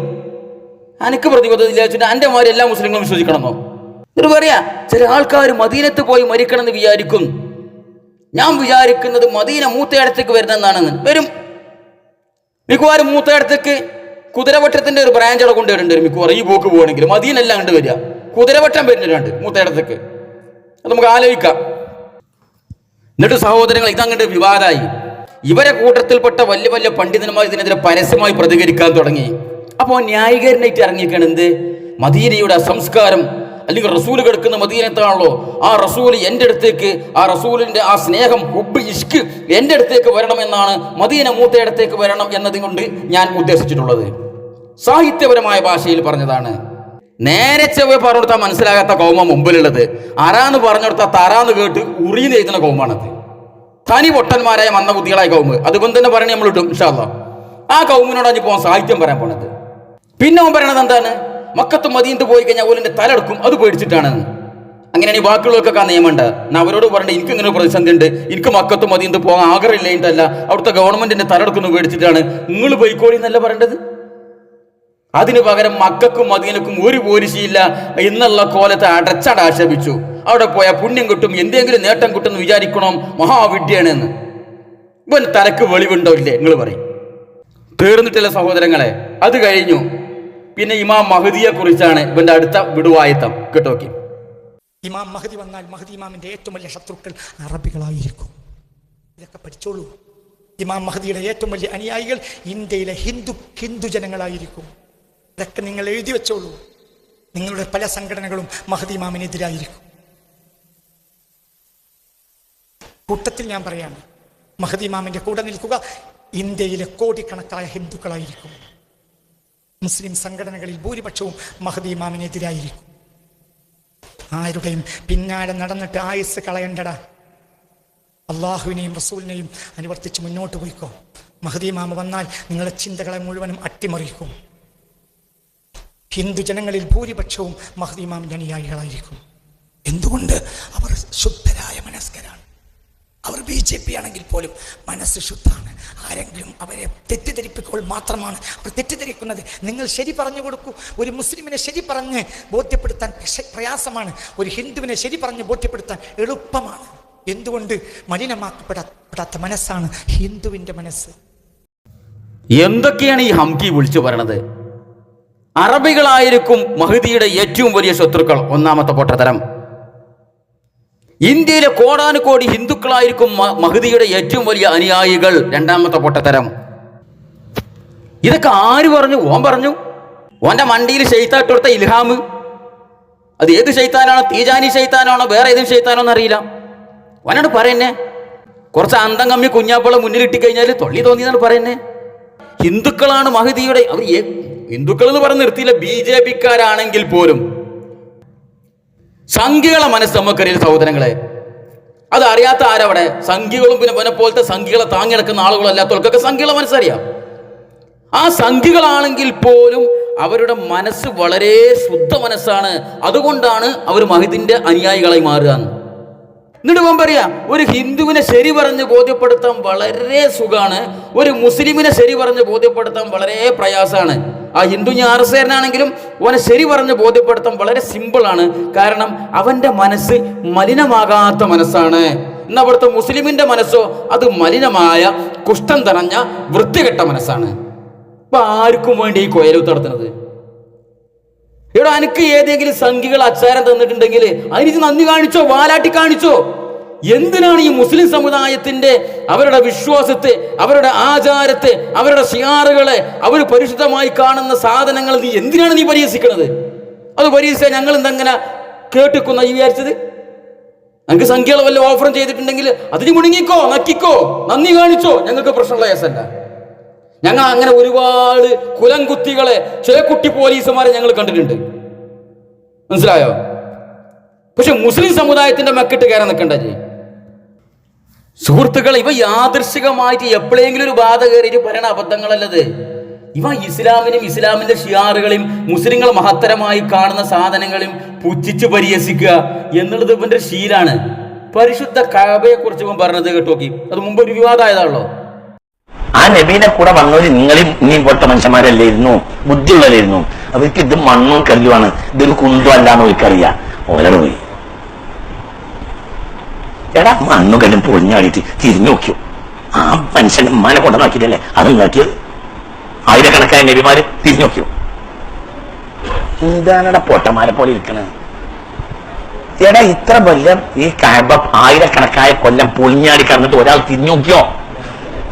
അനക്ക് പ്രതിബദ്ധത ഇല്ല വെച്ചിട്ട് എൻ്റെ മാതിരി എല്ലാ മുസ്ലിങ്ങളും വിശ്വസിക്കണമെന്നോ? ഇത് പറയാ ചില ആൾക്കാർ മദീനത്ത് പോയി മരിക്കണമെന്ന് വിചാരിക്കും. ഞാൻ വിചാരിക്കുന്നത് മദീന മൂത്തയിടത്തേക്ക് വരുന്നെന്നാണെന്ന്. വരും മിക്കവാറും മൂത്തയിടത്തേക്ക് കുതിരവട്ടത്തിന്റെ ഒരു ബ്രാഞ്ച് അവിടെ കൊണ്ടുവരേണ്ടി വരും. മിക്കവാറും ഈ പോക്ക് പോകണമെങ്കിൽ മദീന എല്ലാം കണ്ടു വരിക, കുതിരവട്ടം വരുന്നുണ്ട് മൂത്തയിടത്തേക്ക്. അത് നമുക്ക് ആലോചിക്കാം. എന്നിട്ട് സഹോദരങ്ങൾ, ഇതങ്ങോട്ട് വിവാദമായി. ഇവരെ കൂട്ടത്തിൽപ്പെട്ട വലിയ വലിയ പണ്ഡിതന്മാർ ഇതിനെതിരെ പരസ്യമായി പ്രതികരിക്കാൻ തുടങ്ങി. അപ്പോൾ ന്യായീകരണമായിട്ട് ഇറങ്ങിയിരിക്കണം. എന്ത്? മദീനയുടെ സംസ്കാരം അല്ലെങ്കിൽ റസൂൽ കിടക്കുന്ന മദീനത്താണല്ലോ, ആ റസൂൽ എൻ്റെ അടുത്തേക്ക്, ആ റസൂലിന്റെ ആ സ്നേഹം ഹുബ് ഇഷ്ക് എൻ്റെ അടുത്തേക്ക് വരണമെന്നാണ്, മദീന മൂത്തയിടത്തേക്ക് വരണം എന്നതുകൊണ്ട് ഞാൻ ഉദ്ദേശിച്ചിട്ടുള്ളത്. സാഹിത്യപരമായ ഭാഷയിൽ പറഞ്ഞതാണ്. നേരെ ചെവ്വ പറഞ്ഞു കൊടുത്താൽ മനസ്സിലാകാത്ത കൗമ മുമ്പിലുള്ളത്. അറാന്ന് പറഞ്ഞു കൊടുത്താൽ തറാന്ന് കേട്ട് ഉറിയെന്ന് എഴുതുന്ന കൗമാണത്. തനി പൊട്ടന്മാരായ മന്ദബുദ്ധികളായ കൗമ്. അതുകൊണ്ട് തന്നെ പറയണേ നമ്മൾ ഇട്ടും ഇൻഷാ അല്ലാഹ്. ആ കൗമിനോട് അഞ്ഞ് പോകാൻ സാഹിത്യം പറയാൻ പോണത്. പിന്നെ അവൻ പറയണത് എന്താണ്? മക്കത്തും മദീനത്ത് പോയി കഴിഞ്ഞാൽ ഓലിന്റെ തലെടുക്കും, അത് പേടിച്ചിട്ടാണ്. അങ്ങനെയാണ് ഈ ബാക്കിയുള്ളവർക്കൊക്കെ നിയമമുണ്ട്. എന്നാൽ അവരോട് പറഞ്ഞിട്ട് എനിക്ക് ഇങ്ങനെ പ്രതിസന്ധി ഉണ്ട്, എനിക്ക് മക്കത്തും മദീനത്ത് പോകാൻ ആഗ്രഹമില്ലായിട്ടല്ല, അവിടുത്തെ ഗവൺമെന്റിന്റെ തലെടുക്കുന്നു പേടിച്ചിട്ടാണ്, നിങ്ങൾ പോയിക്കോളി എന്നല്ല പറയേണ്ടത്. അതിന് പകരം മക്കൾക്കും മദീനക്കും ഒരു പോരിശിയില്ല എന്നുള്ള കോലത്തെ അടച്ചട ആക്ഷേപിച്ചു. അവിടെ പോയാൽ പുണ്യം കിട്ടും, എന്തെങ്കിലും നേട്ടം കിട്ടും എന്ന് വിചാരിക്കണം, മഹാവിദ്യയാണെന്ന്. ഇവൻ തലക്ക് വെളിവുണ്ടോ ഇല്ലേ നിങ്ങൾ പറയും. തീർന്നിട്ടില്ല സഹോദരങ്ങളെ. അത് കഴിഞ്ഞു. പിന്നെ ഇമാം മഹദിയെ കുറിച്ചാണ് ഇവന്റെ അടുത്ത വിടുവായത്തം. കേട്ടോക്കി. ഇമാം മഹദി വന്നാൽ മഹദി ഇമാമിന്റെ ഏറ്റവും വലിയ ശത്രുക്കൾ അറബികളായിരിക്കും. ഇതൊക്കെ പഠിച്ചോളൂ. ഇമാം മഹദിയുടെ ഏറ്റവും വലിയ അനുയായികൾ ഇന്ത്യയിലെ ഹിന്ദു ജനങ്ങളായിരിക്കും. ഇതൊക്കെ നിങ്ങൾ എഴുതി വെച്ചോളൂ. നിങ്ങളുടെ പല സംഘടനകളും മഹദി ഇമാമിനെതിരായിരിക്കും. കൂട്ടത്തിൽ ഞാൻ പറയാണ്, മഹദി ഇമാമിന്റെ കൂടെ നിൽക്കുക ഇന്ത്യയിലെ കോടിക്കണക്കായ ഹിന്ദുക്കളായിരിക്കും. മുസ്ലിം സംഘടനകളിൽ ഭൂരിപക്ഷവും മഹദി ഇമാമിനെതിരായിരിക്കും. ആരുടെയും പിന്നാലെ നടന്നിട്ട് ആയുസ് കളയണ്ടടാ. അള്ളാഹുവിനെയും റസൂലിനെയും അനുവർത്തിച്ച് മുന്നോട്ട് പോയിക്കോ. മഹദി ഇമാം വന്നാൽ നിങ്ങളുടെ ചിന്തകളെ മുഴുവനും അട്ടിമറിക്കും. ഹിന്ദു ജനങ്ങളിൽ ഭൂരിപക്ഷവും മഹദി ഇമാമിന്റെ അനുയായികളായിരിക്കും. എന്തുകൊണ്ട്? അവർ ശുദ്ധരായ മനസ്കരാണ്. അവർ BJP ആണെങ്കിൽ പോലും മനസ്സ് ശുദ്ധാണ്. ആരെങ്കിലും അവരെ തെറ്റിദ്ധരിപ്പിക്കുമ്പോൾ മാത്രമാണ് അവർ തെറ്റിദ്ധരിക്കുന്നത്. നിങ്ങൾ ശരി പറഞ്ഞു കൊടുക്കൂ. ഒരു മുസ്ലിമിനെ ശരി പറഞ്ഞ് ബോധ്യപ്പെടുത്താൻ പ്രയാസമാണ്, ഒരു ഹിന്ദുവിനെ ശരി പറഞ്ഞ് ബോധ്യപ്പെടുത്താൻ എളുപ്പമാണ്. എന്തുകൊണ്ട്? മലിനമാക്കപ്പെടാത്ത മനസ്സാണ് ഹിന്ദുവിന്റെ മനസ്സ്. എന്തൊക്കെയാണ് ഈ ഹംകി വിളിച്ചു പറയണത്? അറബികളായിരിക്കും മഹദിയുടെ ഏറ്റവും വലിയ ശത്രുക്കൾ, ഒന്നാമത്തെ പൊട്ടത്തരം. ഇന്ത്യയിലെ കോടാനുകോടി ഹിന്ദുക്കളായിരിക്കും മഹദിയുടെ ഏറ്റവും വലിയ അനുയായികൾ, രണ്ടാമത്തെ പൊട്ടത്തരം. ഇതൊക്കെ ആര് പറഞ്ഞു? ഓൻ പറഞ്ഞു. ഓന്റെ മണ്ടിയിൽ ശൈത്താൻ ഇട്ട് കൊടുത്ത ഇൽഹാം. അത് ഏത് ശൈത്താനാണോ, തീജാനി ശൈത്താനാണോ വേറെ ഏതും ശൈത്താനോ എന്നറിയില്ല. ഓനോട് പറയുന്നേ. കുറച്ച് അന്തം കമ്മി കുഞ്ഞാപ്പളെ മുന്നിലിട്ടി കഴിഞ്ഞാൽ തൊള്ളി തോന്നിയെന്നാണ് പറയുന്നേ. ഹിന്ദുക്കളാണ് മഹദിയുടെ. അവർ ഹിന്ദുക്കൾ എന്ന് പറഞ്ഞ് നിർത്തിയില്ല, BJP-ക്കാരാണെങ്കിൽ പോലും സംഘികളെ മനസ്സ് നമുക്കറിയില്ല സഹോദരങ്ങളെ. അത് അറിയാത്ത ആരവിടെ? സംഘികളും പിന്നെ പനെ പോലത്തെ സംഘികളെ താങ്ങി നടക്കുന്ന ആളുകളല്ലാത്തവർക്കൊക്കെ സംഘികളെ മനസ്സറിയാം. ആ സംഘികളാണെങ്കിൽ പോലും അവരുടെ മനസ്സ് വളരെ ശുദ്ധ മനസ്സാണ്. അതുകൊണ്ടാണ് അവർ മഹദിന്റെ അനുയായികളായി മാറുക. എന്നിട്ട് ഞാൻ പറയാ, ഒരു ഹിന്ദുവിനെ ശരി പറഞ്ഞ് ബോധ്യപ്പെടുത്താൻ വളരെ സുഖമാണ്, ഒരു മുസ്ലിമിനെ ശരി പറഞ്ഞ് ബോധ്യപ്പെടുത്താൻ വളരെ പ്രയാസമാണ്. ആ ഹിന്ദു ഞാറസേരനാണെങ്കിലും അവനെ ശരി പറഞ്ഞ് ബോധ്യപ്പെടുത്താൻ വളരെ സിമ്പിളാണ്. കാരണം അവന്റെ മനസ്സ് മലിനമാകാത്ത മനസ്സാണ്. എന്നാൽ അവിടുത്തെ മുസ്ലിമിന്റെ മനസ്സോ അത് മലിനമായ കുഷ്ഠം തറഞ്ഞ വൃത്തികെട്ട മനസ്സാണ്. അപ്പൊ ആർക്കും വേണ്ടി ഈ കൊയലൂത്ത് നടത്തുന്നത്? ഇവിടെ എനിക്ക് ഏതെങ്കിലും സംഘികൾ അച്ചാരം തന്നിട്ടുണ്ടെങ്കിൽ അതിന് നന്ദി കാണിച്ചോ, വാലാട്ടി കാണിച്ചോ. എന്തിനാണ് ഈ മുസ്ലിം സമുദായത്തിന്റെ അവരുടെ വിശ്വാസത്തെ, അവരുടെ ആചാരത്തെ, അവരുടെ ഷിയാറുകളെ, അവർ പരിശുദ്ധമായി കാണുന്ന സാധനങ്ങൾ നീ എന്തിനാണ് നീ പരിഹസിക്കുന്നത്? അത് പരിഹസിച്ചാൽ ഞങ്ങൾ എന്തെങ്ങനെ കേട്ടിക്കുന്ന ഈ വിചാരിച്ചത്? ഞങ്ങൾക്ക് സംഖ്യകൾ വല്ല ഓഫറും ചെയ്തിട്ടുണ്ടെങ്കിൽ അതിന് മുണങ്ങിക്കോ, നക്കിക്കോ, നന്ദി കാണിച്ചോ, ഞങ്ങൾക്ക് പ്രശ്നമുള്ള കേസല്ല. ഞങ്ങൾ അങ്ങനെ ഒരുപാട് കുലംകുത്തികളെ, ചേക്കുട്ടി പോലീസുമാരെ ഞങ്ങൾ കണ്ടിട്ടുണ്ട്, മനസ്സിലായോ? പക്ഷെ മുസ്ലിം സമുദായത്തിന്റെ മെക്കിട്ട് കയറാൻ നിൽക്കണ്ട. സുഹൃത്തുക്കൾ, ഇവ യാദൃശികമായിട്ട് എപ്പോഴെങ്കിലും ഒരു ബാധ കയറിയിട്ട് പറയണ അബദ്ധങ്ങളല്ലത്. ഇവ ഇസ്ലാമിനും ഇസ്ലാമിന്റെ ഷിയാറുകളെയും മുസ്ലിങ്ങൾ മഹത്തരമായി കാണുന്ന സാധനങ്ങളെയും പുച്ഛിച്ച് പരിഹസിക്കുക എന്നുള്ളത് ഇവന്റെ ശീലാണ്. പരിശുദ്ധ കഅബയെ കുറിച്ച് ഇവൻ പറഞ്ഞത് കേട്ടോക്കി, അത് മുമ്പ് ഒരു വിവാദമായതാണല്ലോ. ആ നബീനെ കൂടെ വന്നവര് നിങ്ങളും നീ പോലത്തെ മനുഷ്യന്മാരല്ലായിരുന്നു, ബുദ്ധിയുള്ളവരായിരുന്നു. അവർക്ക് ഇത് മണ്ണും കല്ലുമാണ്, ഇതൊരു കുന്തം അല്ലാന്ന് അവർക്കറിയാം. ഓരോ പോയി എടാ മണ്ണും കല്ലും പൊളിഞ്ഞാടിയിട്ട് തിരിഞ്ഞു നോക്കിയോ? ആ മനുഷ്യന്റെ ഉമ്മാനെ കൊണ്ടുവന്നാക്കിയിട്ടല്ലേ അത് ഉണ്ടാക്കിയത്? ആയിരക്കണക്കായ നബിമാര് തിരിഞ്ഞു നോക്കിയോ? ഇതാണെടാ പൊട്ടന്മാരെ പോലെ ഇരിക്കണത്. എടാ ഇത്ര കൊല്ലം ഈ കഅബ ആയിരക്കണക്കായ കൊല്ലം പൊളിഞ്ഞാടി കടന്നിട്ട് ഒരാൾ തിരിഞ്ഞു നോക്കിയോ?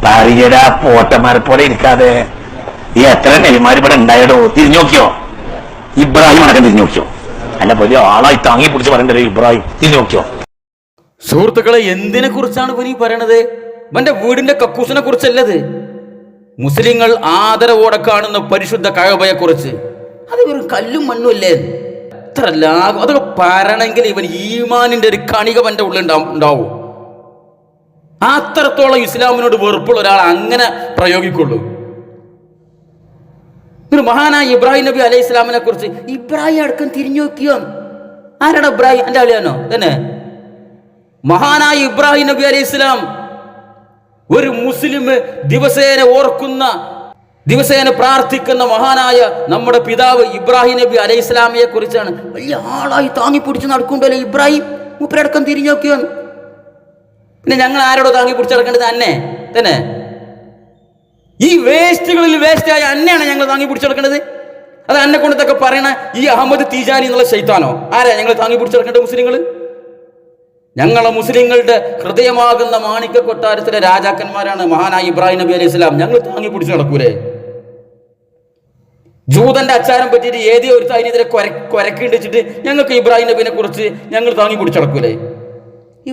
പറയടാ പോട്ടന്മാരെ പോലെ ഇരിക്കാതെ. ഈ എത്ര നബിമാര് ഇവിടെ ഉണ്ടായടോ? തിരിഞ്ഞു നോക്കിയോ? ഇബ്രാഹിം അടക്കം തിരിഞ്ഞു നോക്കിയോ? അല്ല വലിയ ആളായി താങ്ങി പിടിച്ച് പറയണ്ടേ ഇബ്രാഹിം, തിരിഞ്ഞു നോക്കിയോ? സുഹൃത്തുക്കളെ, എന്തിനെ കുറിച്ചാണ് ഇവനീ പറയണത്? ഇവന്റെ വീടിന്റെ കക്കൂസിനെ കുറിച്ചല്ലത്. മുസ്ലിങ്ങൾ ആദരവോടെ കാണുന്ന പരിശുദ്ധ കഅബയെ കുറിച്ച്. അത് ഒരു കല്ലും മണ്ണും അല്ലേ? എത്ര ലാഭം! അതൊക്കെ പറയണമെങ്കിൽ ഇവൻ ഈമാനിന്റെ ഒരു കണിക അവൻ്റെ ഉള്ളിൽ ഉണ്ടാവും. അത്രത്തോളം ഇസ്ലാമിനോട് വെറുപ്പുള്ള ഒരാൾ അങ്ങനെ പ്രയോഗിക്കുള്ളൂ. ഒരു മഹാനായ ഇബ്രാഹിം നബി അലൈഹി ഇസ്ലാമിനെ കുറിച്ച് ഇബ്രാഹിം അടക്കം തിരിഞ്ഞു നോക്കിയോ? ആരാണ് ഇബ്രാഹിം? എൻ്റെ ആളിയാണോ? തന്നെ മഹാനായ ഇബ്രാഹിം നബി അലൈഹി ഇസ്ലാം ഒരു മുസ്ലിം ദിവസേന ഓർക്കുന്ന, ദിവസേന പ്രാർത്ഥിക്കുന്ന മഹാനായ നമ്മുടെ പിതാവ് ഇബ്രാഹിം നബി അലൈഹി ഇസ്ലാമിയെ കുറിച്ചാണ്. വലിയ ആളായി താങ്ങി പിടിച്ച് നടക്കുമ്പോഴല്ലേ ഇബ്രാഹിം മൂപ്പരടക്കം തിരിഞ്ഞു നോക്കിയോ? പിന്നെ ഞങ്ങൾ ആരോടോ താങ്ങി പിടിച്ച് നടക്കേണ്ടത്? തന്നെ ഈ വേസ്റ്റുകളിൽ വേസ്റ്റായ അന്നെയാണ് ഞങ്ങൾ താങ്ങി പിടിച്ചെടുക്കേണ്ടത്. അത് അന്നെ കൊണ്ടതൊക്കെ പറയണ ഈ അഹമ്മദ് തീജാനി എന്നുള്ള ശൈത്താനോ? ആരാ ഞങ്ങൾ താങ്ങി പിടിച്ചെടുക്കേണ്ടത്? മുസ്ലിങ്ങൾ. ഞങ്ങളെ മുസ്ലിങ്ങളുടെ ഹൃദയമാകുന്ന മാണിക്യ കൊട്ടാരത്തിലെ രാജാക്കന്മാരാണ് മഹാനായ ഇബ്രാഹിം നബി അലൈഹി സ്വലാം. ഞങ്ങൾ താങ്ങി പിടിച്ച് നടക്കൂലേ? ജൂതന്റെ അച്ചാരം പറ്റിയിട്ട് ഏതോ ഒരു അതിനെതിരെ കൊരക്കിണ്ടിച്ചിട്ട് ഞങ്ങൾക്ക് ഇബ്രാഹിം നബിനെ കുറിച്ച് ഞങ്ങൾ താങ്ങി പിടിച്ച് നടക്കൂലേ?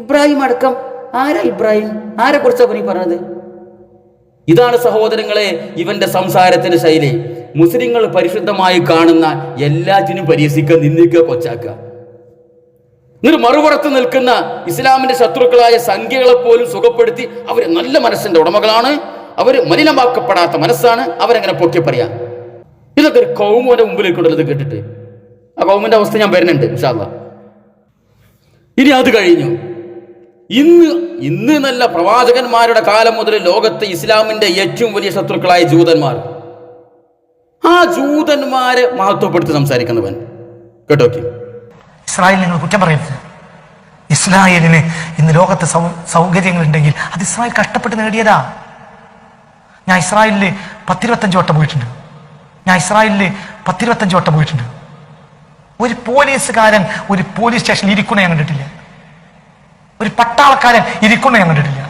ഇബ്രാഹിം അടക്കം ആരാ ഇബ്രാഹിം? ആരെ കുറിച്ചാണ് അവനീ പറഞ്ഞത്? ഇതാണ് സഹോദരങ്ങളെ ഇവന്റെ സംസാരത്തിന്റെ ശൈലി. മുസ്ലിങ്ങൾ പരിശുദ്ധമായി കാണുന്ന എല്ലാറ്റിനും പരിഹസിക്കുക, നിന്ദിക്കുക, കൊച്ചാക്കുക. എന്നിട്ട് മറുപുറത്ത് നിൽക്കുന്ന ഇസ്ലാമിന്റെ ശത്രുക്കളായ സംഖ്യകളെ പോലും സുഖപ്പെടുത്തി അവര് നല്ല മനസ്സിന്റെ ഉടമകളാണ്, അവര് മലിനമാക്കപ്പെടാത്ത മനസ്സാണ്, അവരെങ്ങനെ പൊക്കി പറയാം. ഇതൊക്കെ ഒരു കൗമുവിന്റെ മുമ്പിലേക്കുള്ളത് കേട്ടിട്ട് ആ കൗമിന്റെ അവസ്ഥ ഞാൻ വരുന്നുണ്ട് ഇൻഷാ അല്ലാഹ്. ഇനി അത് കഴിഞ്ഞു. ഇന്ന് നല്ല പ്രവാചകന്മാരുടെ കാലം മുതൽ ലോകത്തെ ഇസ്ലാമിന്റെ ഏറ്റവും വലിയ ശത്രുക്കളായ ജൂതന്മാർ, ആ ജൂതന്മാരെ മഹത്വപ്പെടുത്തി സംസാരിക്കുന്നവൻ കേട്ടോക്കി. ഇസ്രായേൽ നിങ്ങൾ കുറ്റം പറയരുത്. ഇസ്രായേലിന് ഇന്ന് ലോകത്ത് സൗകര്യങ്ങളുണ്ടെങ്കിൽ അത് ഇസ്രായേൽ കഷ്ടപ്പെട്ട് നേടിയതാ. ഞാൻ ഇസ്രായേലില് 10-25 വട്ടം പോയിട്ടുണ്ട്. ഒരു പോലീസുകാരൻ ഒരു പോലീസ് സ്റ്റേഷനിൽ ഇരിക്കുന്ന ഞാൻ കണ്ടിട്ടില്ല. ഒരു പട്ടാളക്കാരൻ ഇരിക്കുന്ന ഞാൻ കണ്ടിട്ടില്ല.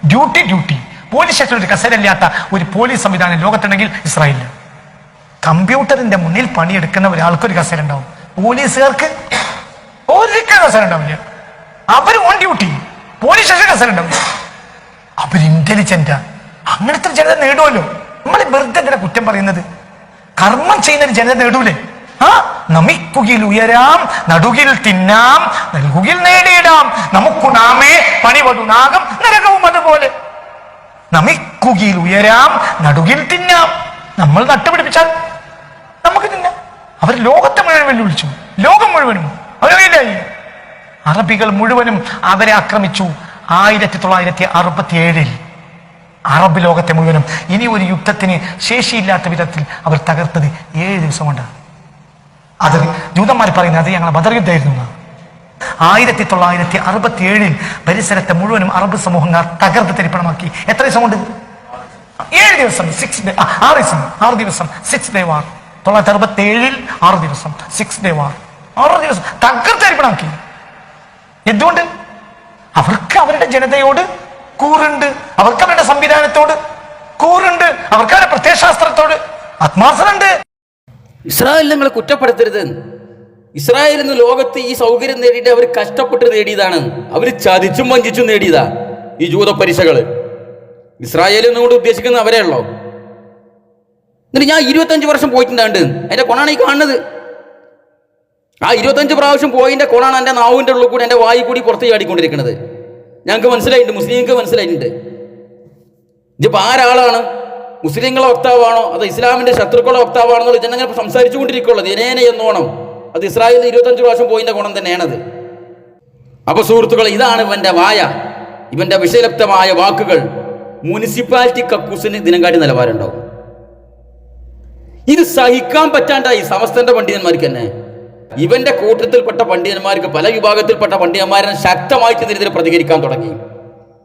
ഡ്യൂട്ടി പോലീസ് സ്റ്റേഷനിൽ ഒരു കസേരയില്ലാത്ത ഒരു പോലീസ് സംവിധാനം ലോകത്തുണ്ടെങ്കിൽ ഇസ്രായേലിൽ. കമ്പ്യൂട്ടറിന്റെ മുന്നിൽ പണിയെടുക്കുന്ന ഒരാൾക്ക് ഒരു കസേര ഉണ്ടാവും, പോലീസുകാർക്ക് ഒരിക്കലും കസേര ഉണ്ടാവില്ല. അവർ ഓൺ ഡ്യൂട്ടി, പോലീസ് സ്റ്റേഷൻ കസേര ഉണ്ടാവില്ല. അവർ ഇന്റലിജന്റാ. അങ്ങനത്തെ ഒരു ജനത നേടുമല്ലോ. നമ്മൾ വെറുതെ എന്തിനാ കുറ്റം പറയുന്നത്? കർമ്മം ചെയ്യുന്ന ഒരു ജനത നേടൂലേ? നമിക്കുകിൽ ഉയരാം, നടുകിൽ തിന്നാം, നൽകുകിൽ നേടിയിടാം, നമുക്കുണാമേ പണിവടുനാകം നരകവും അതുപോലെ. നമിക്കുകിൽ ഉയരാം, നടുകിൽ തിന്നാം. നമ്മൾ നട്ടുപിടിപ്പിച്ചാൽ നമുക്ക് തിന്നാം. അവർ ലോകത്തെ മുഴുവൻ വെല്ലുവിളിച്ചു, ലോകം മുഴുവനും അവരില്ലായി. അറബികൾ മുഴുവനും അവരെ ആക്രമിച്ചു. 1967 അറബ് ലോകത്തെ മുഴുവനും ഇനി ഒരു യുദ്ധത്തിന് ശേഷിയില്ലാത്ത വിധത്തിൽ അവർ തകർത്തത് 7 ദിവസം കൊണ്ടാണ്. അത് ജൂതന്മാർ പറയുന്നത് അത് ഞങ്ങളെ ബദർ യുദ്ധമായിരുന്നു. 1967 പരിസരത്തെ മുഴുവനും അറബ് സമൂഹങ്ങൾ തകർത്ത് തരിപ്പണമാക്കി. എത്ര ദിവസം കൊണ്ട്? 7 ദിവസം, 6 ദിവസം, 6 ഡേ വാർ. 1967 6 ദിവസം, 6 ഡേ വാർ, 6 ദിവസം തകർത്ത് തരിപ്പണമാക്കി. എന്തുകൊണ്ട്? അവർക്ക് അവരുടെ ജനതയോട് കൂറുണ്ട്, അവർക്ക് അവരുടെ സംവിധാനത്തോട് കൂറുണ്ട്, അവർക്ക് അവരുടെ പ്രത്യയശാസ്ത്രത്തോട് ആത്മാർത്ഥതയുണ്ട്. ഇസ്രായേൽ നിങ്ങൾ കുറ്റപ്പെടുത്തരുത്. ഇസ്രായേൽ ഇന്ന് ലോകത്ത് ഈ സൗകര്യം നേടിയിട്ട് അവർ കഷ്ടപ്പെട്ട് നേടിയതാണ്. അവർ ചതിച്ചും വഞ്ചിച്ചും നേടിയതാ ഈ ജൂത പരീക്ഷകള്. ഇസ്രായേൽ എന്നുകൊണ്ട് ഉദ്ദേശിക്കുന്ന അവരെ ഉള്ളോ? എന്നിട്ട് ഞാൻ 25 വർഷം പോയിട്ടുണ്ടാണ്ട് അതിന്റെ കൊണാണ് ഈ കാണുന്നത്. ആ 25 പ്രാവശ്യം പോയിന്റെ കൊണാണ് എൻ്റെ നാവിൻ്റെ ഉള്ളിൽ കൂടി എൻ്റെ വായി കൂടി പുറത്ത് ചാടിക്കൊണ്ടിരിക്കുന്നത്. ഞങ്ങൾക്ക് മനസ്സിലായിട്ടുണ്ട്, മുസ്ലിങ്ങൾക്ക് മനസ്സിലായിട്ടുണ്ട്. ഇതിപ്പോൾ ആരാളാണ്? മുസ്ലിങ്ങളെ വക്താവാണോ അതോ ഇസ്ലാമിന്റെ ശത്രുക്കളെ വക്താവാണോ എന്നുള്ള ജനങ്ങൾ സംസാരിച്ചു കൊണ്ടിരിക്കുള്ളത് ദിനേന എന്നോണം. അത് ഇസ്രായേലിൽ 25 പ്രാവശ്യം പോയിന്റെ ഗുണം തന്നെയാണത്. അപ്പൊ സുഹൃത്തുക്കളെ, ഇതാണ് ഇവന്റെ വായ, ഇവന്റെ വിഷയലപ്തമായ വാക്കുകൾ. മുനിസിപ്പാലിറ്റി കക്കൂസിന് ദിനംകാട്ടി നിലവാരമുണ്ടാവും. ഇത് സഹിക്കാൻ പറ്റാണ്ടായി സമസ്തന്റെ പണ്ഡിതന്മാർക്ക് തന്നെ. ഇവന്റെ കൂട്ടത്തിൽപ്പെട്ട പണ്ഡിതന്മാർക്ക്, പല വിഭാഗത്തിൽപ്പെട്ട പണ്ഡിതന്മാരെ ശക്തമായിട്ട് ഇതിനെതിരെ പ്രതികരിക്കാൻ തുടങ്ങി.